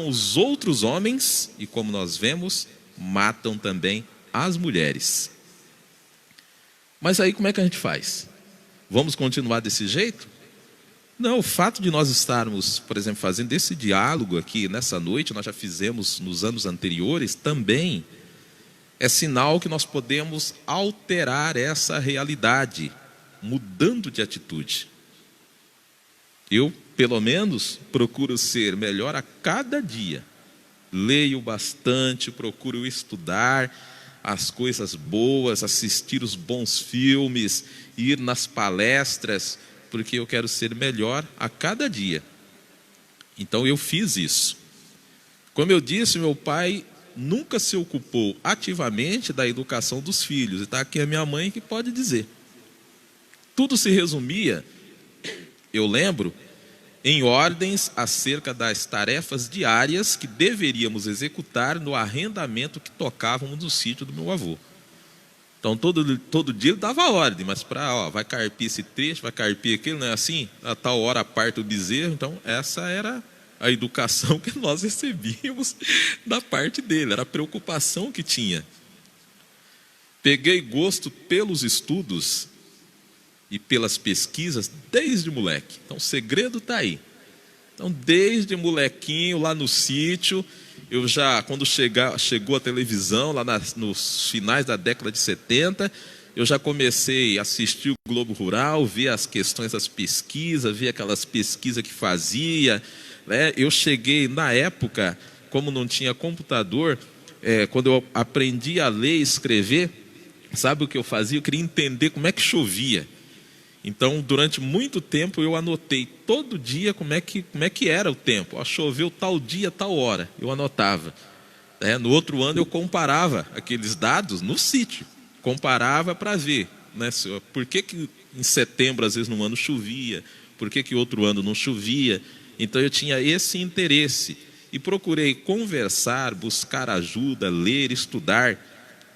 os outros homens e, como nós vemos, matam também as mulheres. Mas aí como é que a gente faz? Vamos continuar desse jeito? Não, o fato de nós estarmos, por exemplo, fazendo esse diálogo aqui nessa noite, nós já fizemos nos anos anteriores, também é sinal que nós podemos alterar essa realidade, mudando de atitude. Eu, pelo menos, procuro ser melhor a cada dia. Leio bastante, procuro estudar as coisas boas, assistir os bons filmes, ir nas palestras, porque eu quero ser melhor a cada dia. Então eu fiz isso. Como eu disse, meu pai nunca se ocupou ativamente da educação dos filhos. E está aqui a minha mãe que pode dizer. Tudo se resumia, eu lembro, em ordens acerca das tarefas diárias que deveríamos executar no arrendamento que tocávamos no sítio do meu avô. Então, todo dia ele dava ordem, mas vai carpir esse trecho, vai carpir aquele, não é assim? A tal hora parte o bezerro. Então, essa era a educação que nós recebíamos da parte dele, era a preocupação que tinha. Peguei gosto pelos estudos e pelas pesquisas desde moleque. Então, o segredo está aí. Então, desde molequinho, lá no sítio, eu já, quando chegou a televisão, lá nos finais da década de 70, eu já comecei a assistir o Globo Rural, ver as questões das pesquisas, ver aquelas pesquisas que fazia, né? Eu cheguei, na época, como não tinha computador, quando eu aprendi a ler e escrever, sabe o que eu fazia? Eu queria entender como é que chovia. Então, durante muito tempo, eu anotei todo dia como é que era o tempo. Choveu tal dia, tal hora. Eu anotava. No outro ano, eu comparava aqueles dados no sítio. Comparava para ver, né, por que em setembro, às vezes, num ano chovia, por que outro ano não chovia. Então, eu tinha esse interesse. E procurei conversar, buscar ajuda, ler, estudar.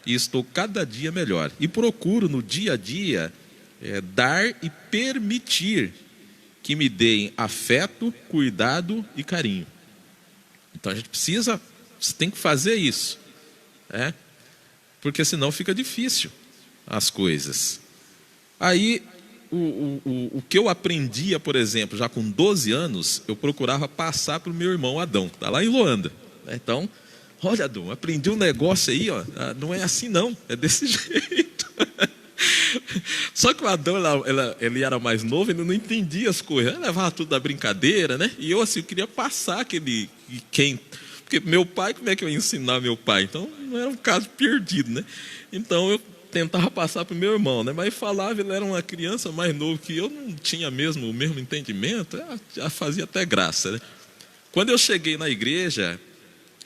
E estou cada dia melhor. E procuro, no dia a dia, dar e permitir que me deem afeto, cuidado e carinho. Então a gente tem que fazer isso, porque senão fica difícil as coisas. Aí o que eu aprendia, por exemplo, já com 12 anos, eu procurava passar para o meu irmão Adão, está lá em Loanda. Então, olha, Adão, aprendi um negócio aí, não é assim não, é desse jeito. Só que o Adão, ele era mais novo, ele não entendia as coisas, ele levava tudo da brincadeira, né? E eu, assim, eu queria passar porque meu pai, como é que eu ia ensinar meu pai? Então, não era um caso perdido, né? Então, eu tentava passar para o meu irmão, né? Mas falava, ele era uma criança mais nova que eu, não tinha o mesmo entendimento, já fazia até graça, né? Quando eu cheguei na igreja,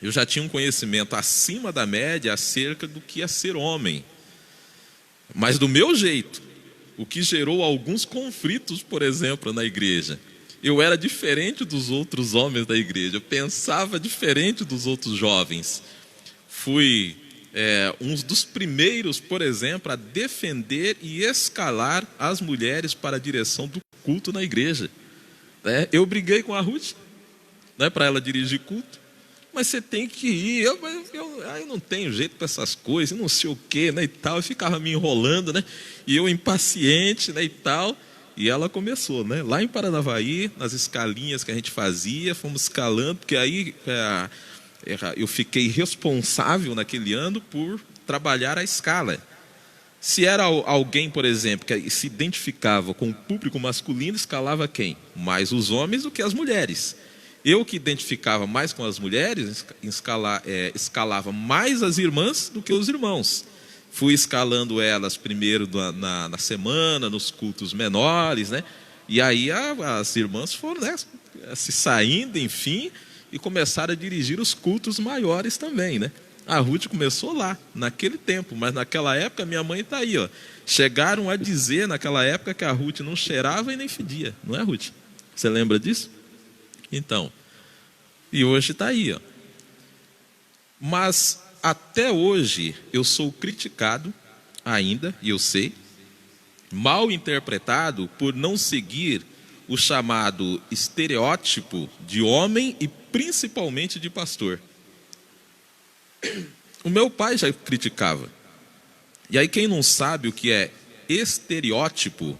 eu já tinha um conhecimento acima da média acerca do que é ser homem. Mas do meu jeito, o que gerou alguns conflitos, por exemplo, na igreja. Eu era diferente dos outros homens da igreja, eu pensava diferente dos outros jovens. Fui um dos primeiros, por exemplo, a defender e escalar as mulheres para a direção do culto na igreja. Eu briguei com a Ruth, para ela dirigir culto. Mas você tem que ir, eu não tenho jeito para essas coisas, não sei o quê, né, e tal. Eu ficava me enrolando, né, e eu impaciente, né, e tal. E ela começou, né, lá em Paranavaí, nas escalinhas que a gente fazia, fomos escalando, porque aí eu fiquei responsável naquele ano por trabalhar a escala. Se era alguém, por exemplo, que se identificava com o público masculino, escalava quem? Mais os homens do que as mulheres. Eu que identificava mais com as mulheres, escalava mais as irmãs do que os irmãos. Fui escalando elas primeiro na semana, nos cultos menores, né? E aí as irmãs foram, né, se saindo, enfim, e começaram a dirigir os cultos maiores também, né? A Ruth começou lá, naquele tempo, mas naquela época minha mãe está aí, ó. Chegaram a dizer naquela época que a Ruth não cheirava e nem fedia, não é, Ruth? Você lembra disso? Então, e hoje está aí, ó. Mas até hoje eu sou criticado ainda, e eu sei, mal interpretado por não seguir o chamado estereótipo de homem e principalmente de pastor. O meu pai já criticava. E aí quem não sabe o que é estereótipo,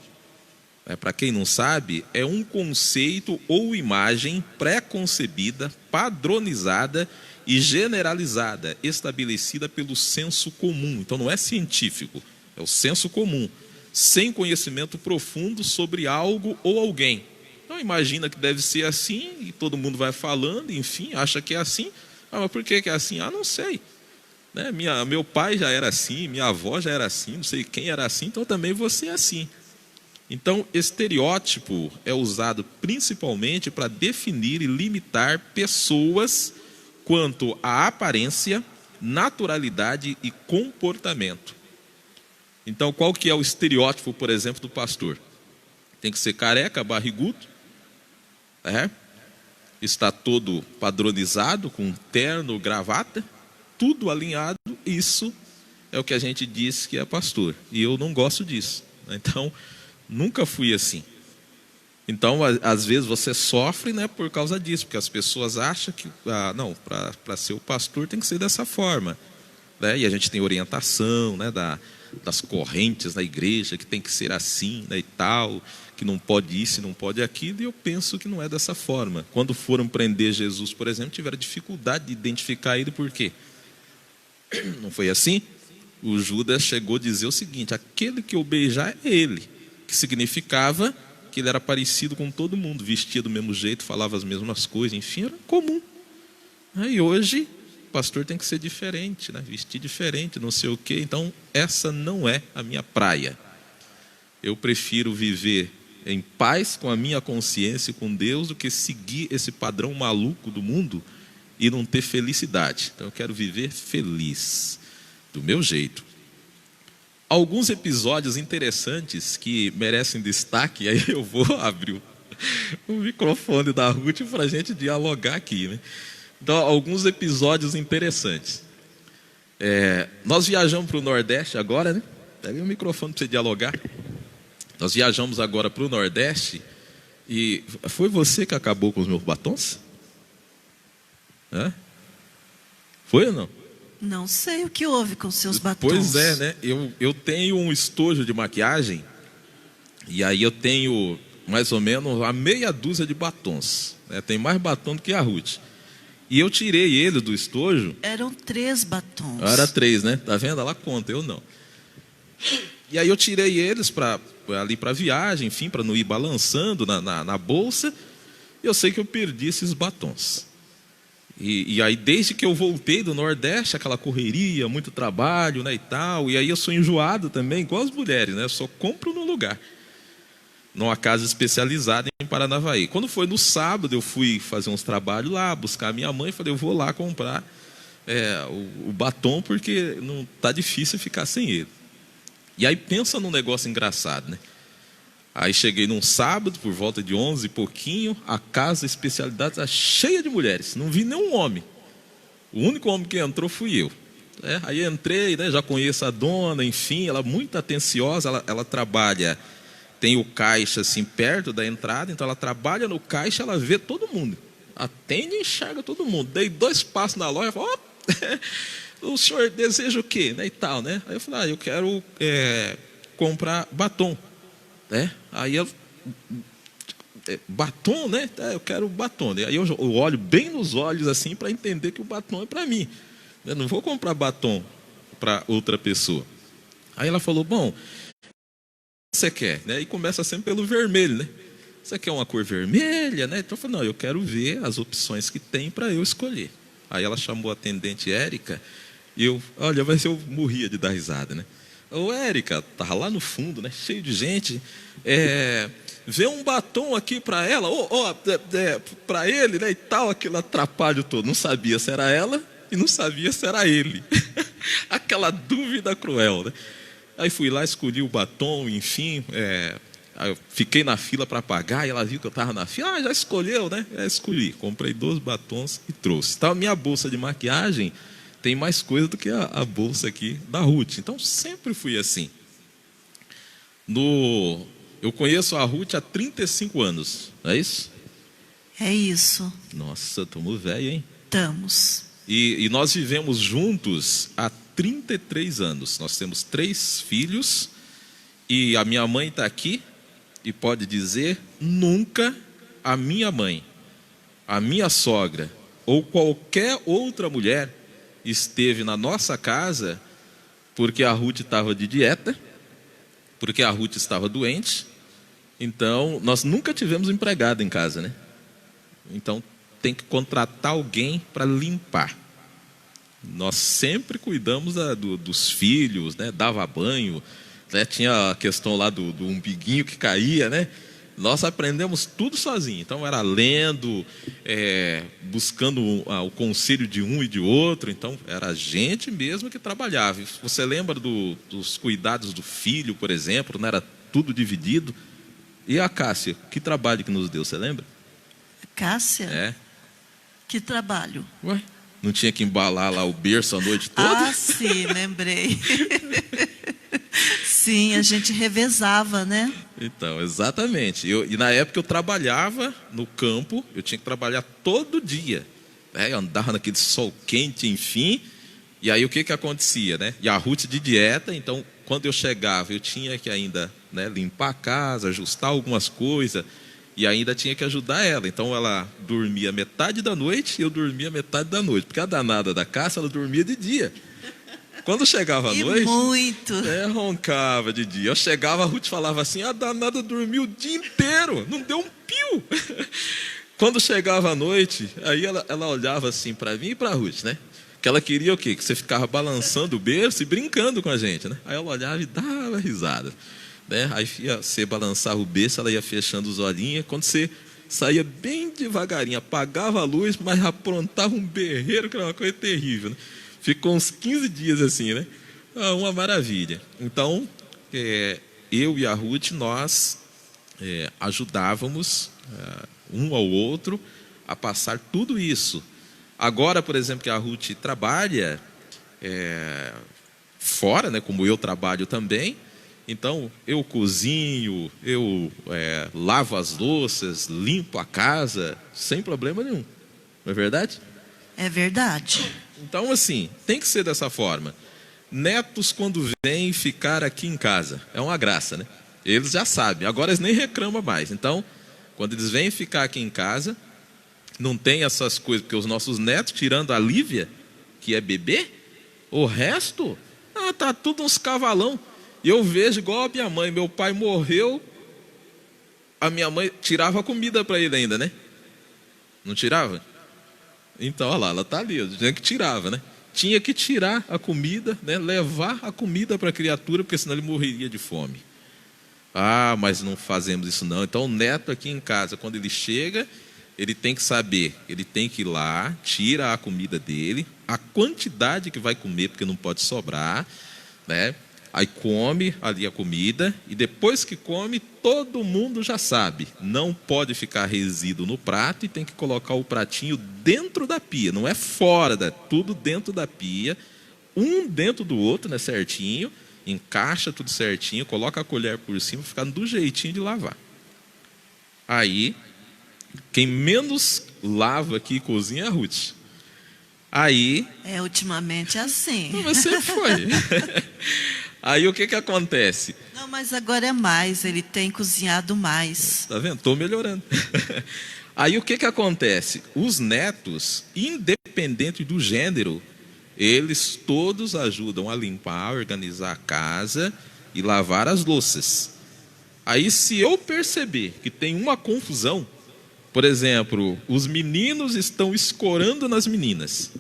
para quem não sabe, é um conceito ou imagem pré-concebida, padronizada e generalizada, estabelecida pelo senso comum. Então não é científico, é o senso comum, sem conhecimento profundo sobre algo ou alguém. Então imagina que deve ser assim, e todo mundo vai falando, enfim, acha que é assim. Ah, mas por que é assim? Ah, não sei. Né? Meu pai já era assim, minha avó já era assim, não sei quem era assim, então também vou ser assim. Então, estereótipo é usado principalmente para definir e limitar pessoas quanto à aparência, naturalidade e comportamento. Então, qual que é o estereótipo, por exemplo, do pastor? Tem que ser careca, barrigudo, está todo padronizado, com terno, gravata, tudo alinhado. Isso é o que a gente diz que é pastor. E eu não gosto disso. Então, nunca fui assim. Então, às vezes você sofre, né, por causa disso, porque as pessoas acham que, não, para ser o pastor tem que ser dessa forma. Né? E a gente tem orientação, né, das correntes da igreja, que tem que ser assim, né, e tal, que não pode isso, não pode aquilo, e eu penso que não é dessa forma. Quando foram prender Jesus, por exemplo, tiveram dificuldade de identificar ele, por quê? Não foi assim? O Judas chegou a dizer o seguinte: aquele que eu beijar é ele, que significava que ele era parecido com todo mundo, vestia do mesmo jeito, falava as mesmas coisas, enfim, era comum. E hoje, o pastor tem que ser diferente, né? Vestir diferente, não sei o quê. Então, essa não é a minha praia. Eu prefiro viver em paz com a minha consciência e com Deus do que seguir esse padrão maluco do mundo e não ter felicidade. Então eu quero viver feliz, do meu jeito. Alguns episódios interessantes que merecem destaque, aí eu vou abrir o microfone da Ruth para a gente dialogar aqui, né? Então, alguns episódios interessantes. Nós viajamos para o Nordeste agora, né? Pega o microfone para você dialogar. Nós viajamos agora para o Nordeste e foi você que acabou com os meus batons? Foi ou não? Não sei o que houve com seus batons. Pois é, né? Eu tenho um estojo de maquiagem e aí eu tenho mais ou menos a meia dúzia de batons. Né? Tem mais batom do que a Ruth. E eu tirei ele do estojo. Eram 3 batons. Era 3, né? Tá vendo? Ela conta, eu não. E aí eu tirei eles ali para viagem, enfim, para não ir balançando na bolsa. E eu sei que eu perdi esses batons. E aí desde que eu voltei do Nordeste, aquela correria, muito trabalho, né, e tal. E aí eu sou enjoado também, igual as mulheres, né? Eu só compro no lugar. Numa casa especializada em Paranavaí. Quando foi no sábado, eu fui fazer uns trabalhos lá, buscar a minha mãe. Falei, eu vou lá comprar o batom, porque não tá difícil ficar sem ele. E aí pensa num negócio engraçado, né? Aí cheguei num sábado, por volta de 11 e pouquinho, a casa especializada está cheia de mulheres. Não vi nenhum homem. O único homem que entrou fui eu. Aí entrei, né, já conheço a dona, enfim, ela muito atenciosa, ela trabalha, tem o caixa assim perto da entrada, então ela trabalha no caixa, ela vê todo mundo. Atende e enxerga todo mundo. Dei 2 passos na loja, falei, o senhor deseja o quê? Né, e tal, né? Aí eu falei, eu quero comprar batom. Aí eu, batom, né? Eu quero batom. Aí eu olho bem nos olhos assim para entender que o batom é para mim. Eu não vou comprar batom para outra pessoa. Aí ela falou, bom, o que você quer? E começa sempre pelo vermelho, né? Você quer uma cor vermelha, né? Então eu falei, não, eu quero ver as opções que tem para eu escolher. Aí ela chamou a atendente Érica e olha, mas eu morria de dar risada, né? Ô, Érica, tava lá no fundo, né? Cheio de gente. Vê um batom aqui para ela, para ele, né? E tal, aquele atrapalho todo. Não sabia se era ela e não sabia se era ele. Aquela dúvida cruel, né? Aí fui lá, escolhi o batom, enfim. Aí eu fiquei na fila para pagar e ela viu que eu estava na fila. Ah, já escolheu, né? Escolhi. Comprei 2 batons e trouxe. Então, a minha bolsa de maquiagem tem mais coisa do que a bolsa aqui da Ruth. Então, sempre fui assim. Eu conheço a Ruth há 35 anos, não é isso? É isso. Nossa, estamos velhos, hein? Estamos. E nós vivemos juntos há 33 anos. Nós temos 3 filhos e a minha mãe está aqui e pode dizer, nunca a minha mãe, a minha sogra ou qualquer outra mulher esteve na nossa casa porque a Ruth estava de dieta, porque a Ruth estava doente. Então, nós nunca tivemos empregado em casa, né? Então, tem que contratar alguém para limpar. Nós sempre cuidamos dos filhos, né? Dava banho, né? Tinha a questão lá do umbiguinho que caía, né? Nós aprendemos tudo sozinho. Então, era lendo, buscando o conselho de um e de outro. Então, era a gente mesmo que trabalhava. Você lembra dos cuidados do filho, por exemplo? Não era tudo dividido? E a Cássia, que trabalho que nos deu, você lembra? Cássia? Que trabalho? Ué, não tinha que embalar lá o berço a noite toda? Ah, sim, lembrei. Sim, a gente revezava, né? Então, exatamente. E na época eu trabalhava no campo, eu tinha que trabalhar todo dia. Eu andava naquele sol quente, enfim. E aí o que acontecia, né? E a Ruth de dieta, então quando eu chegava eu tinha que ainda, né, limpar a casa, ajustar algumas coisas e ainda tinha que ajudar ela. Então ela dormia metade da noite e eu dormia metade da noite, porque a danada da Cássia, ela dormia de dia. Quando chegava a noite, muito. Roncava de dia. Eu chegava, a Ruth falava assim, a danada dormiu o dia inteiro, não deu um pio. Quando chegava a noite, aí ela olhava assim para mim e para a Ruth, né? Que ela queria o quê? Que você ficava balançando o berço e brincando com a gente, né? Aí ela olhava e dava risada, né? Aí você balançava o berço, ela ia fechando os olhinhos. Quando você saía bem devagarinho, apagava a luz, mas aprontava um berreiro, que era uma coisa terrível, né? Ficou uns 15 dias assim, né? Uma maravilha. Então, eu e a Ruth, nós ajudávamos um ao outro a passar tudo isso. Agora, por exemplo, que a Ruth trabalha fora, né, como eu trabalho também, então eu cozinho, eu lavo as louças, limpo a casa, sem problema nenhum. Não é verdade? É verdade. Então, assim, tem que ser dessa forma. Netos, quando vêm ficar aqui em casa, é uma graça, né? Eles já sabem, agora eles nem reclamam mais. Então, quando eles vêm ficar aqui em casa, não tem essas coisas, porque os nossos netos, tirando a Lívia, que é bebê, o resto, tá tudo uns cavalão. E eu vejo igual a minha mãe, meu pai morreu, a minha mãe tirava comida para ele ainda, né? Não tirava? Então, olha lá, ela está ali, dizendo que tirava, né? Tinha que tirar a comida, né? Levar a comida para a criatura, porque senão ele morreria de fome. Ah, mas não fazemos isso não. Então, o neto aqui em casa, quando ele chega, ele tem que saber, ele tem que ir lá, tira a comida dele, a quantidade que vai comer, porque não pode sobrar, né? Aí come ali a comida, e depois que come, todo mundo já sabe, não pode ficar resíduo no prato e tem que colocar o pratinho dentro da pia, não é fora, tudo dentro da pia, um dentro do outro, né, certinho, encaixa tudo certinho, coloca a colher por cima, fica do jeitinho de lavar. Aí, quem menos lava aqui e cozinha é a Ruth. Aí... ultimamente é assim. Não, mas sempre foi. Aí o que acontece? Não, mas agora é mais, ele tem cozinhado mais. Tá vendo? Estou melhorando. Aí o que acontece? Os netos, independente do gênero, eles todos ajudam a limpar, organizar a casa e lavar as louças. Aí se eu perceber que tem uma confusão, por exemplo, os meninos estão escorando nas meninas,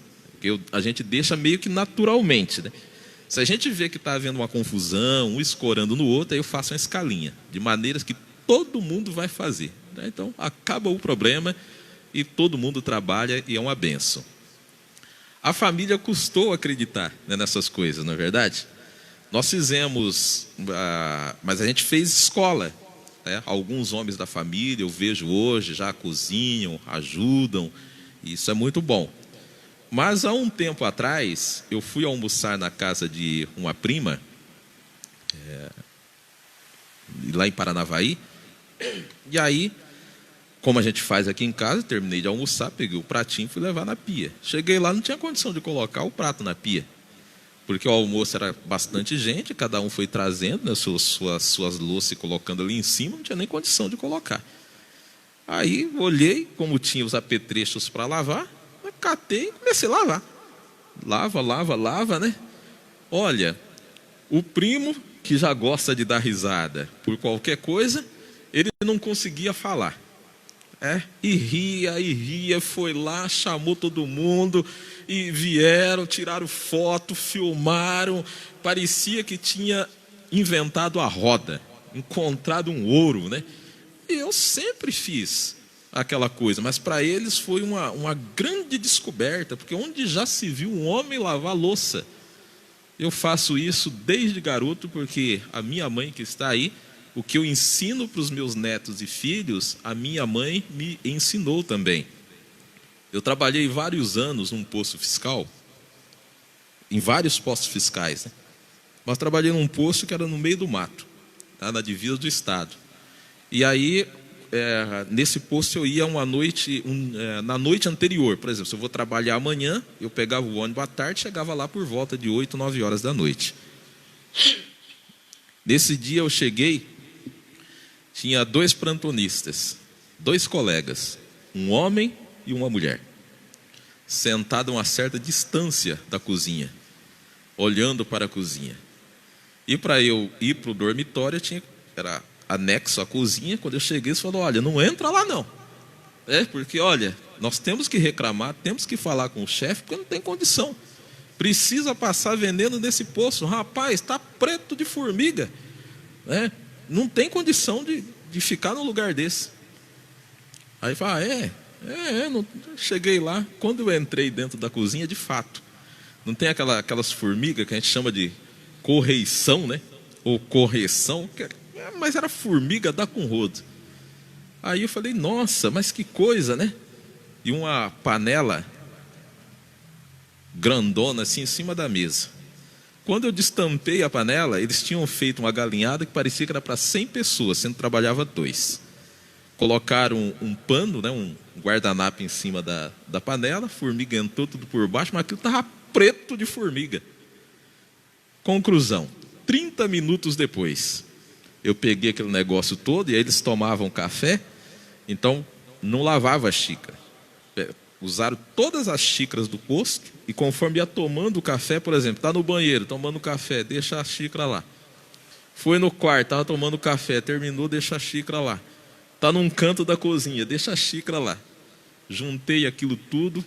que a gente deixa meio que naturalmente, né? Se a gente vê que está havendo uma confusão, um escorando no outro, aí eu faço uma escalinha, de maneiras que todo mundo vai fazer. Então, acaba o problema e todo mundo trabalha e é uma bênção. A família custou acreditar, né, nessas coisas, não é verdade? Nós fizemos, mas a gente fez escola. Né? Alguns homens da família, eu vejo hoje, já cozinham, ajudam, e isso é muito bom. Mas há um tempo atrás, eu fui almoçar na casa de uma prima, lá em Paranavaí, e aí, como a gente faz aqui em casa, terminei de almoçar, peguei o pratinho e fui levar na pia. Cheguei lá, não tinha condição de colocar o prato na pia, porque o almoço era bastante gente, cada um foi trazendo, né, suas louças e colocando ali em cima, não tinha nem condição de colocar. Aí olhei, como tinha os apetrechos para lavar, catei e comecei a lavar. Lava, né? Olha, o primo, que já gosta de dar risada por qualquer coisa, ele não conseguia falar. E ria, foi lá, chamou todo mundo, e vieram, tiraram foto, filmaram, parecia que tinha inventado a roda, encontrado um ouro, né? E eu sempre fiz aquela coisa, mas para eles foi uma grande descoberta, porque onde já se viu um homem lavar louça? Eu faço isso desde garoto, porque a minha mãe que está aí, o que eu ensino para os meus netos e filhos, a minha mãe me ensinou também. Eu trabalhei vários anos num posto fiscal, em vários postos fiscais, né? Mas trabalhei num posto que era no meio do mato, tá? Na divisa do estado. E aí, nesse posto eu ia uma noite, na noite anterior, por exemplo, se eu vou trabalhar amanhã, eu pegava o ônibus à tarde, chegava lá por volta de 8, 9 horas da noite. Nesse dia eu cheguei, tinha 2 plantonistas, 2 colegas, um homem e uma mulher, sentados a uma certa distância da cozinha, olhando para a cozinha. E para eu ir para o dormitório, era anexo à cozinha. Quando eu cheguei, eles falaram: olha, não entra lá não. Porque, olha, nós temos que reclamar, temos que falar com o chefe, porque não tem condição. Precisa passar veneno nesse poço. Rapaz, está preto de formiga. Não tem condição de ficar num lugar desse. Aí fala: não. Cheguei lá, quando eu entrei dentro da cozinha, de fato, não tem aquelas formigas que a gente chama de correição, né? Ou correção, mas era formiga dá com rodo. Aí eu falei: nossa, mas que coisa, né? E uma panela grandona assim em cima da mesa. Quando eu destampei a panela, eles tinham feito uma galinhada que parecia que era para 100 pessoas, sendo que trabalhava 2. Colocaram um pano, né, um guardanapo em cima da panela, formiga entrou tudo por baixo, mas aquilo estava preto de formiga. Conclusão: 30 minutos depois, eu peguei aquele negócio todo, e aí eles tomavam café, então não lavava a xícara. Usaram todas as xícaras do posto, e conforme ia tomando o café, por exemplo, está no banheiro tomando café, deixa a xícara lá. Foi no quarto, estava tomando café, terminou, deixa a xícara lá. Está num canto da cozinha, deixa a xícara lá. Juntei aquilo tudo,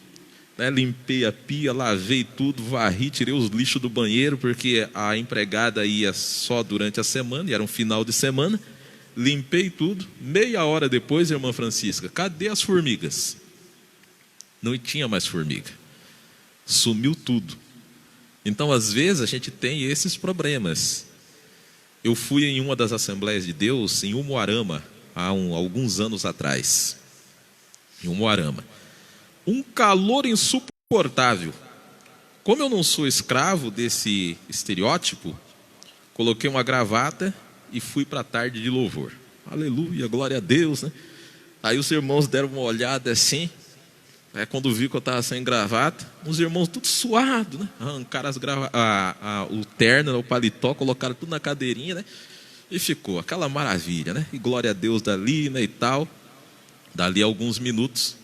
né, limpei a pia, lavei tudo, varri, tirei os lixos do banheiro, porque a empregada ia só durante a semana, e era um final de semana. Limpei tudo. Meia hora depois, irmã Francisca, cadê as formigas? Não tinha mais formiga. Sumiu tudo. Então, às vezes, a gente tem esses problemas. Eu fui em uma das Assembleias de Deus, em Umuarama, há alguns anos atrás. Em Umuarama. Um calor insuportável. Como eu não sou escravo desse estereótipo, coloquei uma gravata e fui para a tarde de louvor. Aleluia, glória a Deus, né? Aí os irmãos deram uma olhada assim. Quando vi que eu estava sem gravata, uns irmãos tudo suados, né? Arrancaram o terno, o paletó, colocaram tudo na cadeirinha, né? E ficou aquela maravilha, né? E glória a Deus dali, né? E tal. Dali alguns minutos,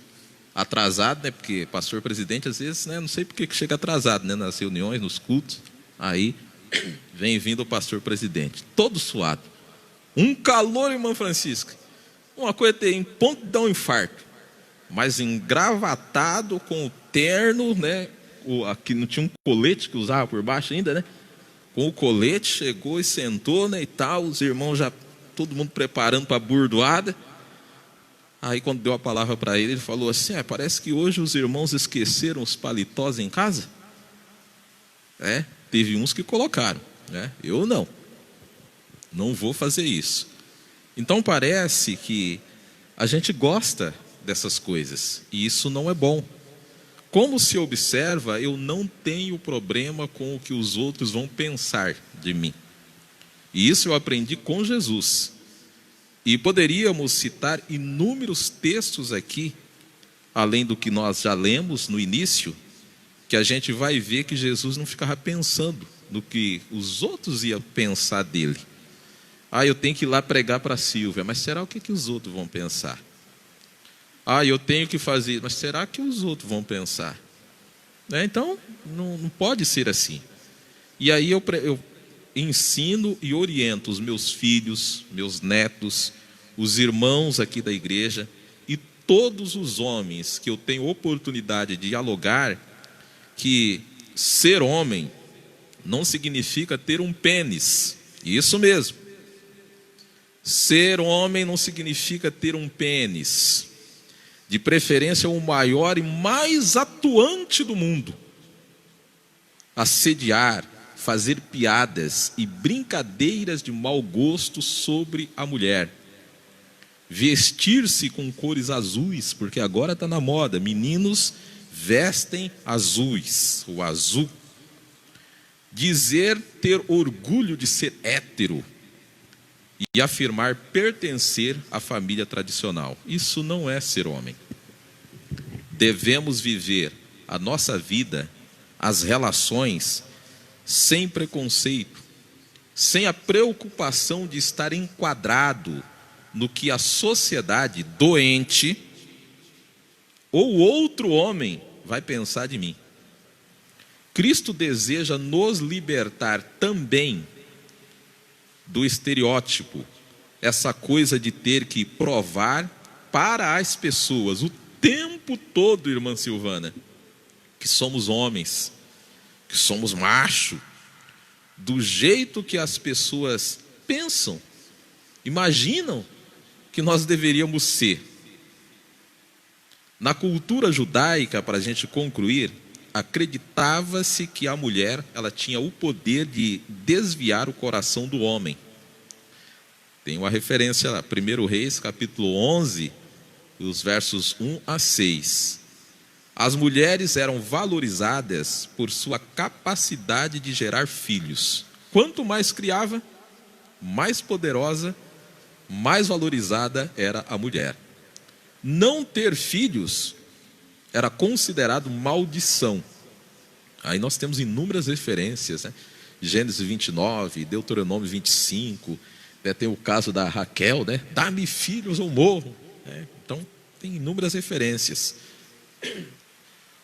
atrasado, né? Porque pastor presidente, às vezes, né? Não sei por que chega atrasado, né? Nas reuniões, nos cultos. Aí vem vindo o pastor presidente, todo suado. Um calor, irmã Francisca. Uma coisa tem ponto de dar um infarto. Mas engravatado com o terno, né? Aqui não tinha um colete que usava por baixo ainda, né? com o colete, chegou e sentou, né, e tal, os irmãos já, todo mundo preparando para a burdoada. Aí quando deu a palavra para ele, ele falou assim: parece que hoje os irmãos esqueceram os paletós em casa. Teve uns que colocaram, né? Eu não vou fazer isso. Então parece que a gente gosta dessas coisas, e isso não é bom. Como se observa, eu não tenho problema com o que os outros vão pensar de mim. E isso eu aprendi com Jesus. E poderíamos citar inúmeros textos aqui, além do que nós já lemos no início, que a gente vai ver que Jesus não ficava pensando no que os outros iam pensar dele. Eu tenho que ir lá pregar para a Silvia, mas será o que os outros vão pensar? Eu tenho que fazer, mas será que os outros vão pensar? Então, não pode ser assim. E aí eu ensino e oriento os meus filhos, meus netos, os irmãos aqui da igreja e todos os homens que eu tenho oportunidade de dialogar, que ser homem não significa ter um pênis. Isso mesmo. Ser homem não significa ter um pênis. De preferência o maior e mais atuante do mundo. Assediar, fazer piadas e brincadeiras de mau gosto sobre a mulher. Vestir-se com cores azuis, porque agora está na moda. Meninos vestem azuis, o azul. Dizer ter orgulho de ser hétero e afirmar pertencer à família tradicional. Isso não é ser homem. Devemos viver a nossa vida, as relações, sem preconceito, sem a preocupação de estar enquadrado no que a sociedade doente ou outro homem vai pensar de mim. Cristo deseja nos libertar também do estereótipo, essa coisa de ter que provar para as pessoas o tempo todo, irmã Silvana, que somos homens, que somos macho, do jeito que as pessoas pensam, imaginam que nós deveríamos ser. Na cultura judaica, para a gente concluir, acreditava-se que a mulher ela tinha o poder de desviar o coração do homem. Tem uma referência lá, 1 Reis, capítulo 11, os versos 1 a 6. As mulheres eram valorizadas por sua capacidade de gerar filhos. Quanto mais criava, mais poderosa, mais valorizada era a mulher. Não ter filhos era considerado maldição. Aí nós temos inúmeras referências, né? Gênesis 29, Deuteronômio 25, tem o caso da Raquel, né? Dá-me filhos ou morro. Então, tem inúmeras referências.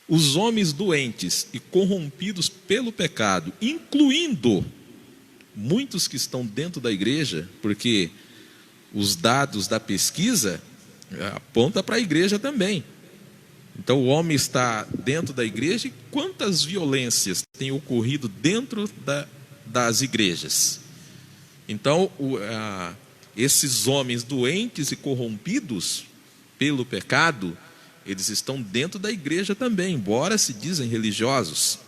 Os homens doentes e corrompidos pelo pecado, incluindo muitos que estão dentro da igreja, porque os dados da pesquisa apontam para a igreja também. Então o homem está dentro da igreja, e quantas violências têm ocorrido dentro das igrejas? Então esses homens doentes e corrompidos pelo pecado, eles estão dentro da igreja também, embora se dizem religiosos.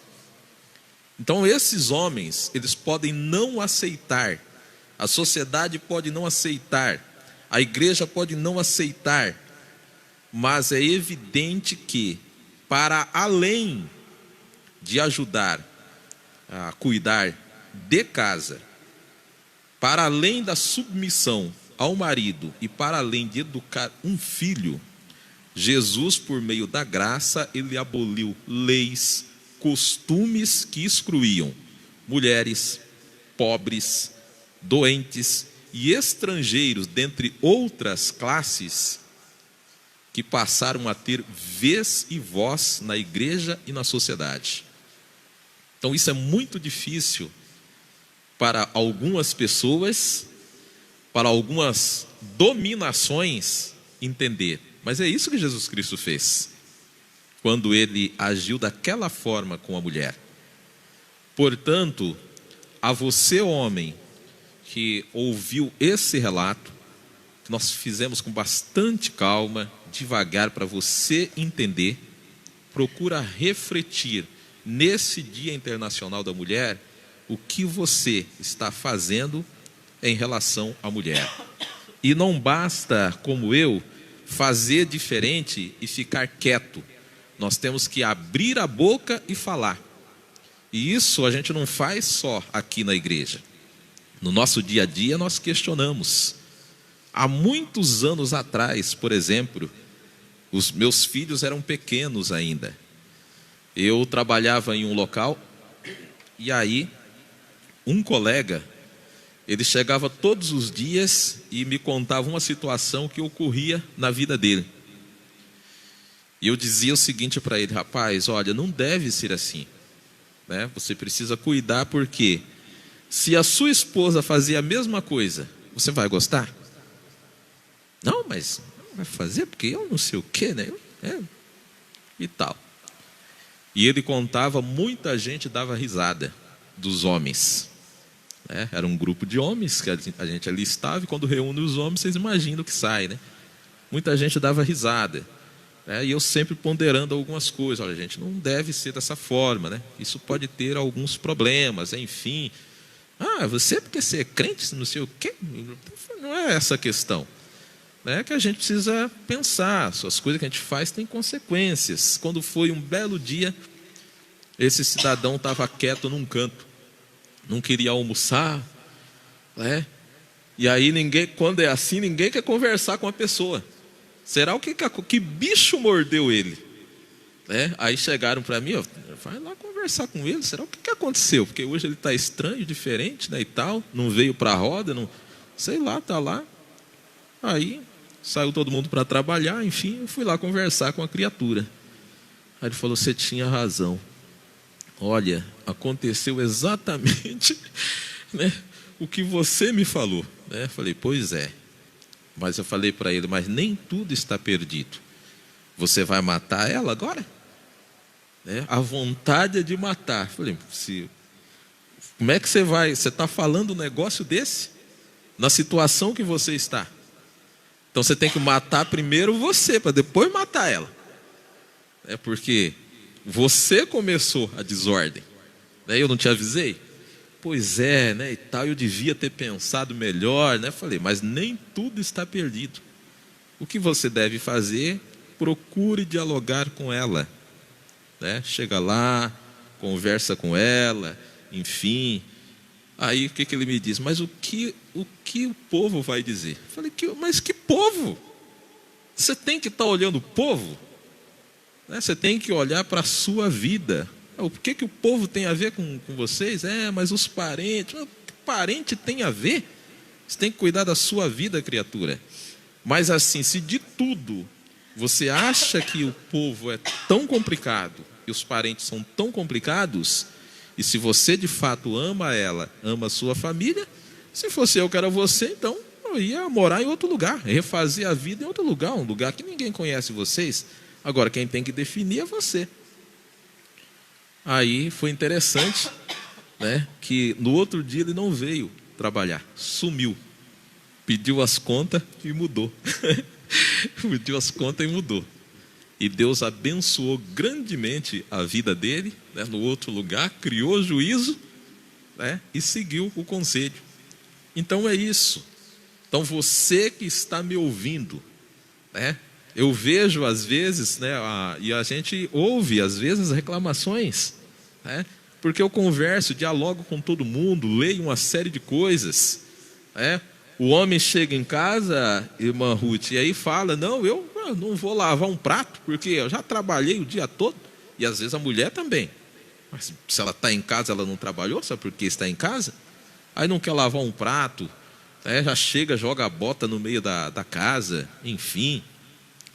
Então esses homens, eles podem não aceitar, a sociedade pode não aceitar, a igreja pode não aceitar, mas é evidente que, para além de ajudar a cuidar de casa, para além da submissão ao marido e para além de educar um filho, Jesus, por meio da graça, ele aboliu leis, costumes que excluíam mulheres, pobres, doentes e estrangeiros, dentre outras classes, que passaram a ter vez e voz na igreja e na sociedade. Então isso é muito difícil para algumas pessoas, para algumas dominações entender. Mas é isso que Jesus Cristo fez, quando ele agiu daquela forma com a mulher. Portanto, a você, homem, que ouviu esse relato, que nós fizemos com bastante calma, devagar, para você entender, procura refletir nesse Dia Internacional da Mulher, o que você está fazendo em relação à mulher. E não basta, como eu, fazer diferente e ficar quieto. Nós temos que abrir a boca e falar. E isso a gente não faz só aqui na igreja. No nosso dia a dia nós questionamos. Há muitos anos atrás, por exemplo, os meus filhos eram pequenos ainda. Eu trabalhava em um local e aí um colega, ele chegava todos os dias e me contava uma situação que ocorria na vida dele. E eu dizia o seguinte para ele: rapaz, olha, não deve ser assim, né? Você precisa cuidar, porque se a sua esposa fazia a mesma coisa, você vai gostar? Não, mas não vai fazer porque eu não sei o quê, né? E tal. E ele contava, muita gente dava risada dos homens. Era um grupo de homens que a gente ali estava, e quando reúne os homens, vocês imaginam o que sai, né? Muita gente dava risada. E eu sempre ponderando algumas coisas. Olha, gente, não deve ser dessa forma, né? Isso pode ter alguns problemas, enfim. Você porque você é crente, não sei o quê. Não é essa a questão. Que a gente precisa pensar. As coisas que a gente faz têm consequências. Quando foi um belo dia, esse cidadão estava quieto num canto. Não queria almoçar, né? E aí quando é assim, ninguém quer conversar com a pessoa. Será que bicho mordeu ele? Aí chegaram para mim, vai lá conversar com ele. Será o que aconteceu? Porque hoje ele está estranho, diferente, né, e tal. Não veio para a roda, não, sei lá, está lá. Aí saiu todo mundo para trabalhar, enfim, eu fui lá conversar com a criatura. Aí ele falou: você tinha razão. Olha, aconteceu exatamente, né, o que você me falou. Falei: pois é. Mas eu falei para ele: mas nem tudo está perdido. Você vai matar ela agora? A vontade é de matar. Falei: como é que você vai? Você está falando um negócio desse? Na situação que você está. Então você tem que matar primeiro você, para depois matar ela. Porque você começou a desordem. Eu não te avisei? Pois é, né, e tal, eu devia ter pensado melhor, né? Falei: mas nem tudo está perdido. O que você deve fazer? Procure dialogar com ela. Chega lá, conversa com ela, enfim. Aí o que ele me diz? Mas o que o povo vai dizer? Falei: mas que povo? Você tem que estar olhando o povo? Você tem que olhar para a sua vida. O que o povo tem a ver com vocês? Mas os parentes. O que parente tem a ver? Você tem que cuidar da sua vida, criatura. Mas assim, se de tudo você acha que o povo é tão complicado e os parentes são tão complicados, e se você de fato ama ela, ama a sua família, se fosse eu que era você, então eu ia morar em outro lugar, refazer a vida em outro lugar, um lugar que ninguém conhece vocês. Agora, quem tem que definir é você. Aí foi interessante, né, que no outro dia ele não veio trabalhar, sumiu. Pediu as contas e mudou. Pediu as contas e mudou. E Deus abençoou grandemente a vida dele, né, no outro lugar, criou juízo, né, e seguiu o conselho. Então é isso. Então você que está me ouvindo, né, eu vejo às vezes, né, e a gente ouve às vezes reclamações, né, porque eu converso, dialogo com todo mundo, leio uma série de coisas, né. O homem chega em casa, irmã Ruth, e aí fala: não, eu não vou lavar um prato, porque eu já trabalhei o dia todo. E às vezes a mulher também. Mas se ela está em casa, ela não trabalhou, sabe por que está em casa? Aí não quer lavar um prato, né? Já chega, joga a bota no meio da casa, enfim,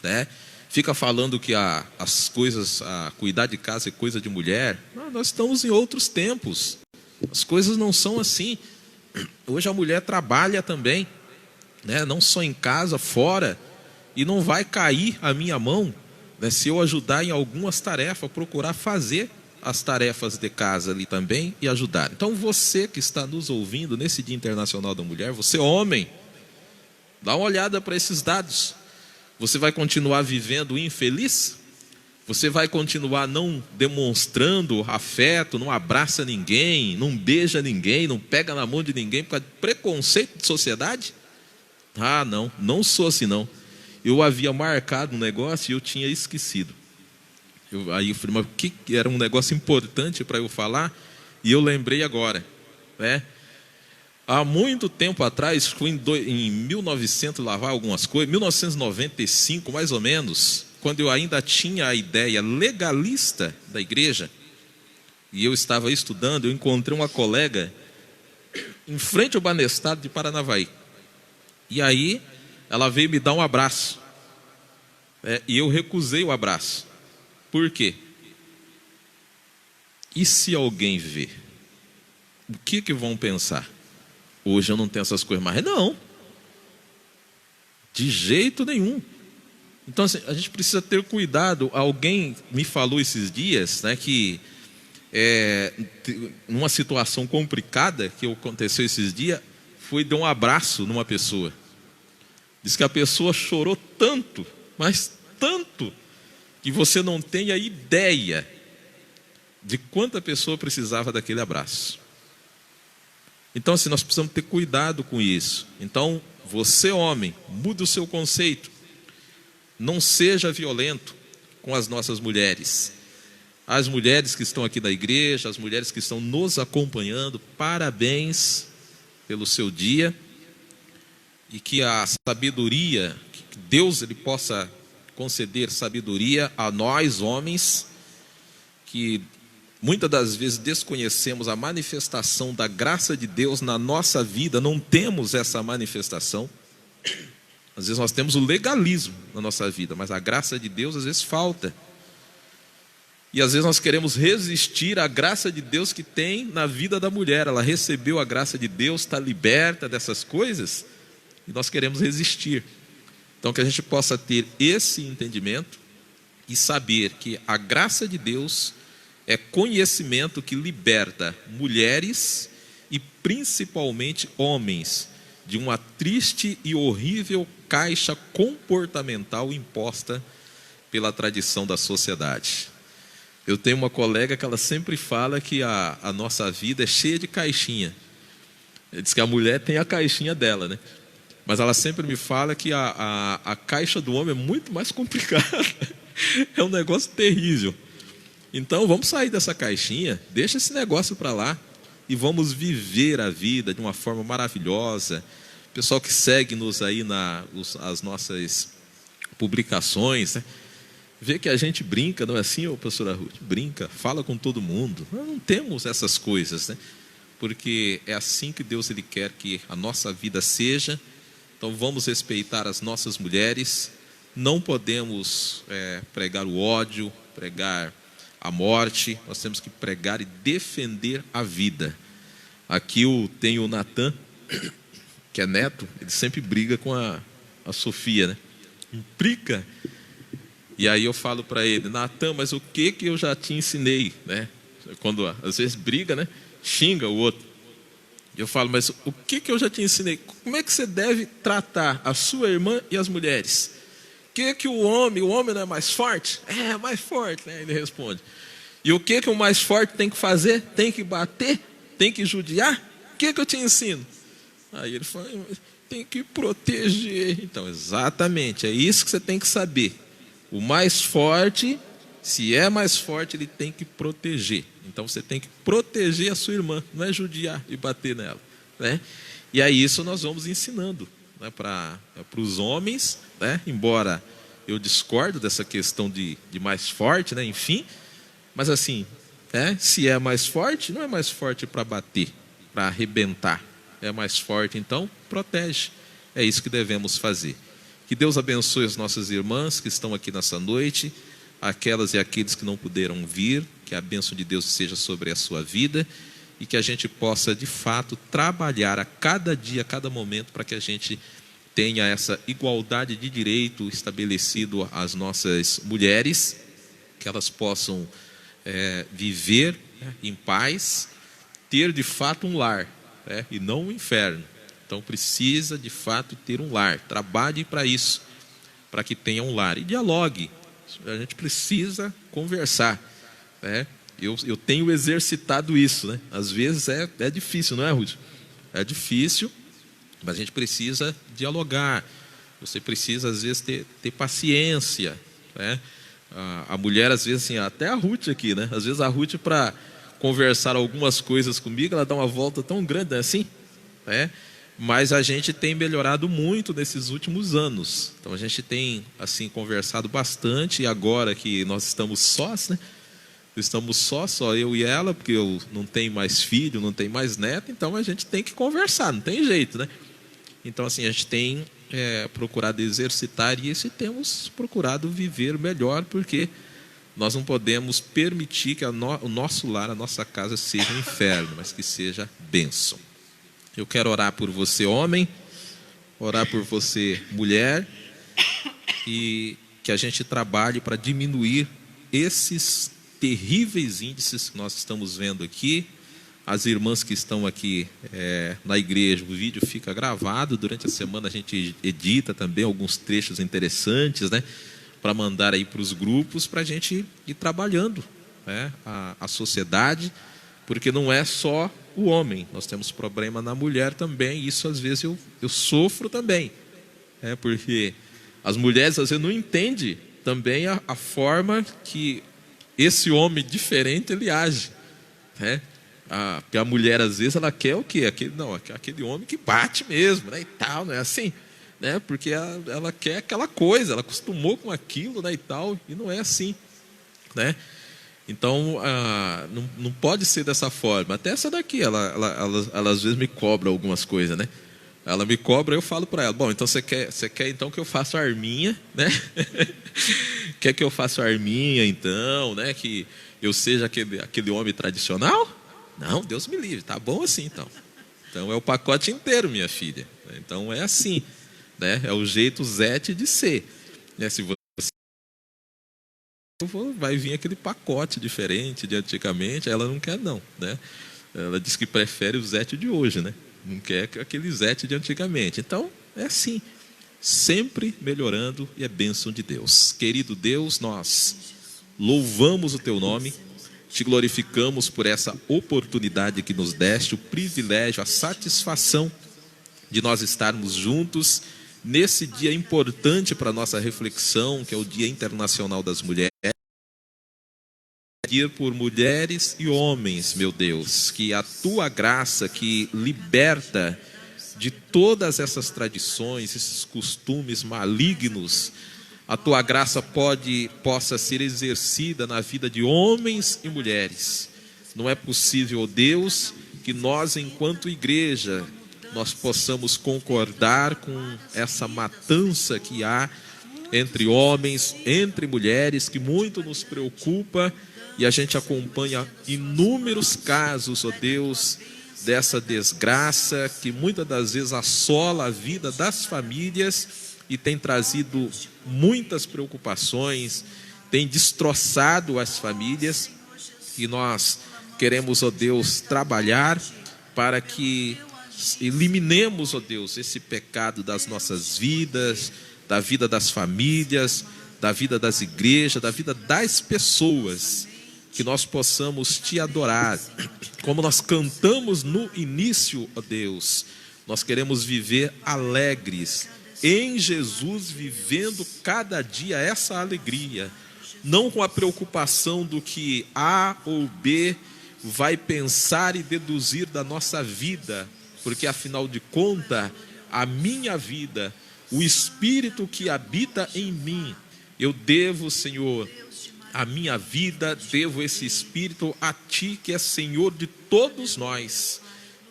né? Fica falando que as coisas, cuidar de casa é coisa de mulher. Não, nós estamos em outros tempos. As coisas não são assim. Hoje a mulher trabalha também, né? Não só em casa, fora. E não vai cair a minha mão, né, se eu ajudar em algumas tarefas, procurar fazer as tarefas de casa ali também e ajudar. Então você que está nos ouvindo nesse Dia Internacional da Mulher, você homem, dá uma olhada para esses dados. Você vai continuar vivendo infeliz? Você vai continuar não demonstrando afeto, não abraça ninguém, não beija ninguém, não pega na mão de ninguém por causa de preconceito de sociedade? Ah, não sou assim não. Eu havia marcado um negócio e eu tinha esquecido. Aí eu falei, mas o que era um negócio importante para eu falar? E eu lembrei agora, né? Há muito tempo atrás, foi em 1900, lavar algumas coisas, 1995 mais ou menos, quando eu ainda tinha a ideia legalista da igreja, e eu estava estudando, eu encontrei uma colega em frente ao Banestado de Paranavaí. E aí, ela veio me dar um abraço. E eu recusei o abraço. Por quê? E se alguém ver? O que vão pensar? Hoje eu não tenho essas coisas mais. Não. De jeito nenhum. Então, assim, a gente precisa ter cuidado. Alguém me falou esses dias, né, que numa situação complicada que aconteceu esses dias, foi dar um abraço numa pessoa. Diz que a pessoa chorou tanto, mas tanto, que você não tem a ideia de quanta pessoa precisava daquele abraço. Então, assim, nós precisamos ter cuidado com isso. Então, você homem, mude o seu conceito. Não seja violento com as nossas mulheres. As mulheres que estão aqui na igreja, as mulheres que estão nos acompanhando, parabéns pelo seu dia. E que a sabedoria, que Deus ele possa conceder sabedoria a nós homens, que muitas das vezes desconhecemos a manifestação da graça de Deus na nossa vida, não temos essa manifestação. Às vezes nós temos o legalismo na nossa vida, mas a graça de Deus às vezes falta. E às vezes nós queremos resistir à graça de Deus que tem na vida da mulher. Ela recebeu a graça de Deus, está liberta dessas coisas, e nós queremos resistir. Então que a gente possa ter esse entendimento e saber que a graça de Deus é conhecimento que liberta mulheres e principalmente homens de uma triste e horrível caixa comportamental imposta pela tradição da sociedade. Eu tenho uma colega que ela sempre fala que a nossa vida é cheia de caixinha. Ela diz que a mulher tem a caixinha dela, né? Mas ela sempre me fala que a caixa do homem é muito mais complicada. É um negócio terrível. Então vamos sair dessa caixinha, deixa esse negócio para lá e vamos viver a vida de uma forma maravilhosa. Pessoal que segue-nos aí as nossas publicações, né? Vê que a gente brinca, não é assim, ô pastora Ruth? Brinca, fala com todo mundo. Nós não temos essas coisas, né? Porque é assim que Deus ele quer que a nossa vida seja. Então vamos respeitar as nossas mulheres. Não podemos pregar o ódio, pregar a morte. Nós temos que pregar e defender a vida. Aqui tem o Natan, que é neto, ele sempre briga com a Sofia, né? Implica. E aí eu falo para ele, Natan, mas o que eu já te ensinei, né? Quando às vezes briga, né? Xinga o outro. Eu falo, mas o que eu já te ensinei? Como é que você deve tratar a sua irmã e as mulheres? Que o homem não é mais forte? É, mais forte, né? Ele responde. E o que o mais forte tem que fazer? Tem que bater? Tem que judiar? O que eu te ensino? Aí ele fala, tem que proteger. Então, exatamente, é isso que você tem que saber. O mais forte, se é mais forte, ele tem que proteger. Então, você tem que proteger a sua irmã, não é judiar e bater nela, né? E aí isso nós vamos ensinando, né, para os homens, né? Embora eu discordo dessa questão de mais forte, né? Enfim, mas assim, se é mais forte, não é mais forte para bater, para arrebentar. É mais forte, então protege. É isso que devemos fazer. Que Deus abençoe as nossas irmãs que estão aqui nessa noite, aquelas e aqueles que não puderam vir, que a bênção de Deus seja sobre a sua vida e que a gente possa de fato trabalhar a cada dia, a cada momento, para que a gente tenha essa igualdade de direito estabelecido às nossas mulheres, que elas possam viver, né, em paz, ter de fato um lar, né, e não um inferno. Então precisa de fato ter um lar, trabalhe para isso, para que tenha um lar, e dialogue. A gente precisa conversar, né? Eu tenho exercitado isso, né? Às vezes é difícil, não é, Ruth? É difícil, mas a gente precisa dialogar. Você precisa, às vezes, ter paciência, né? A mulher, às vezes, assim, até a Ruth aqui, né? Às vezes a Ruth, para conversar algumas coisas comigo, ela dá uma volta tão grande, assim, né? Mas a gente tem melhorado muito nesses últimos anos. Então a gente tem, assim, conversado bastante, e agora que nós estamos sós, né? Estamos só eu e ela, porque eu não tenho mais filho, não tenho mais neto, então a gente tem que conversar, não tem jeito, né? Então, assim, a gente tem procurado exercitar isso, e temos procurado viver melhor, porque nós não podemos permitir que o nosso lar, a nossa casa, seja um inferno, mas que seja bênção. Eu quero orar por você, homem, orar por você, mulher, e que a gente trabalhe para diminuir esses terríveis índices que nós estamos vendo aqui. As irmãs que estão aqui na igreja, o vídeo fica gravado, durante a semana a gente edita também alguns trechos interessantes, né, para mandar aí para os grupos, para a gente ir trabalhando, né, a sociedade, porque não é só o homem, nós temos problema na mulher também, e isso às vezes eu sofro também, porque as mulheres às vezes não entendem também a forma que esse homem diferente ele age, né? Porque a mulher às vezes ela quer o quê? Aquele homem que bate mesmo, né, e tal, não é assim, né? Porque ela quer aquela coisa, ela acostumou com aquilo, né, e tal, e não é assim, né? Então não pode ser dessa forma. Até essa daqui, ela às vezes me cobra algumas coisas, né? Ela me cobra, eu falo para ela: bom, então você quer então que eu faça a arminha, né? Quer que eu faça a arminha, então, né? Que eu seja aquele homem tradicional? Não, Deus me livre, tá bom assim, então. Então é o pacote inteiro, minha filha. Então é assim, né? É o jeito Zete de ser, né? Se você vai vir aquele pacote diferente de antigamente, ela não quer não, né? Ela diz que prefere o Zete de hoje, né? Não quer aquele Zete de antigamente. Então é assim, sempre melhorando, e é bênção de Deus. Querido Deus, nós louvamos o teu nome, te glorificamos por essa oportunidade que nos deste, o privilégio, a satisfação de nós estarmos juntos nesse dia importante para a nossa reflexão, que é o Dia Internacional das Mulheres. Pedir por mulheres e homens, meu Deus, que a tua graça que liberta de todas essas tradições, esses costumes malignos, a tua graça possa ser exercida na vida de homens e mulheres. Não é possível, ó Deus, que nós, enquanto igreja, nós possamos concordar com essa matança que há entre homens, entre mulheres, que muito nos preocupa, e a gente acompanha inúmeros casos, ó Deus, dessa desgraça que muitas das vezes assola a vida das famílias e tem trazido muitas preocupações, tem destroçado as famílias, e nós queremos, ó Deus, trabalhar para que eliminemos, ó Deus, esse pecado das nossas vidas, da vida das famílias, da vida das igrejas, da vida das pessoas, que nós possamos te adorar, como nós cantamos no início, ó Deus. Nós queremos viver alegres em Jesus, vivendo cada dia essa alegria, não com a preocupação do que A ou B vai pensar e deduzir da nossa vida, porque afinal de contas, a minha vida, o Espírito que habita em mim, eu devo, Senhor, a minha vida, devo esse Espírito a Ti, que é Senhor de todos nós.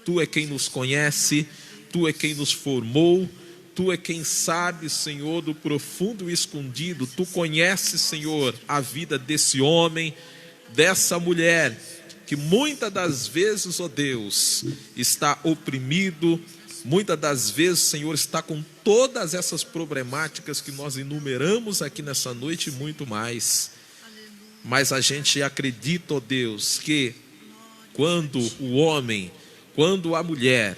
Tu é quem nos conhece, Tu é quem nos formou, Tu é quem sabe, Senhor, do profundo e escondido. Tu conheces, Senhor, a vida desse homem, dessa mulher, que muitas das vezes, ó Deus, está oprimido, muitas das vezes, Senhor, está com todas essas problemáticas que nós enumeramos aqui nessa noite e muito mais. mas a gente acredita, ó Deus, que quando o homem, quando a mulher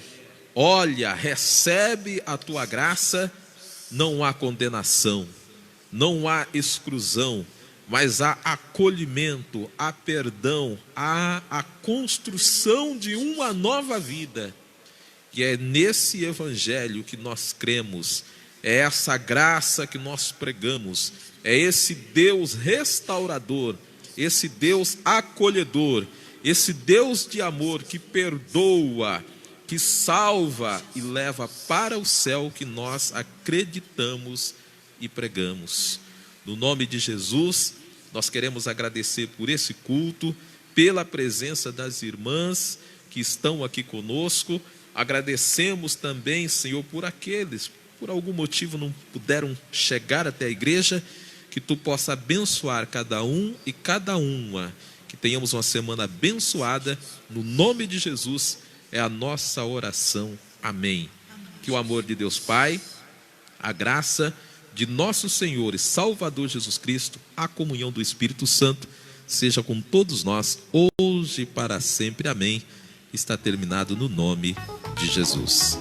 olha, recebe a tua graça, não há condenação, não há exclusão, mas há acolhimento, há perdão, há a construção de uma nova vida. E é nesse evangelho que nós cremos, é essa graça que nós pregamos, é esse Deus restaurador, esse Deus acolhedor, esse Deus de amor que perdoa, que salva e leva para o céu que nós acreditamos e pregamos. No nome de Jesus, nós queremos agradecer por esse culto, pela presença das irmãs que estão aqui conosco. Agradecemos também, Senhor, por aqueles, por algum motivo não puderam chegar até a igreja, que Tu possa abençoar cada um e cada uma, que tenhamos uma semana abençoada, no nome de Jesus, é a nossa oração. Amém. Que o amor de Deus Pai, a graça de nosso Senhor e Salvador Jesus Cristo, a comunhão do Espírito Santo, seja com todos nós, hoje e para sempre. Amém. Está terminado no nome de Jesus.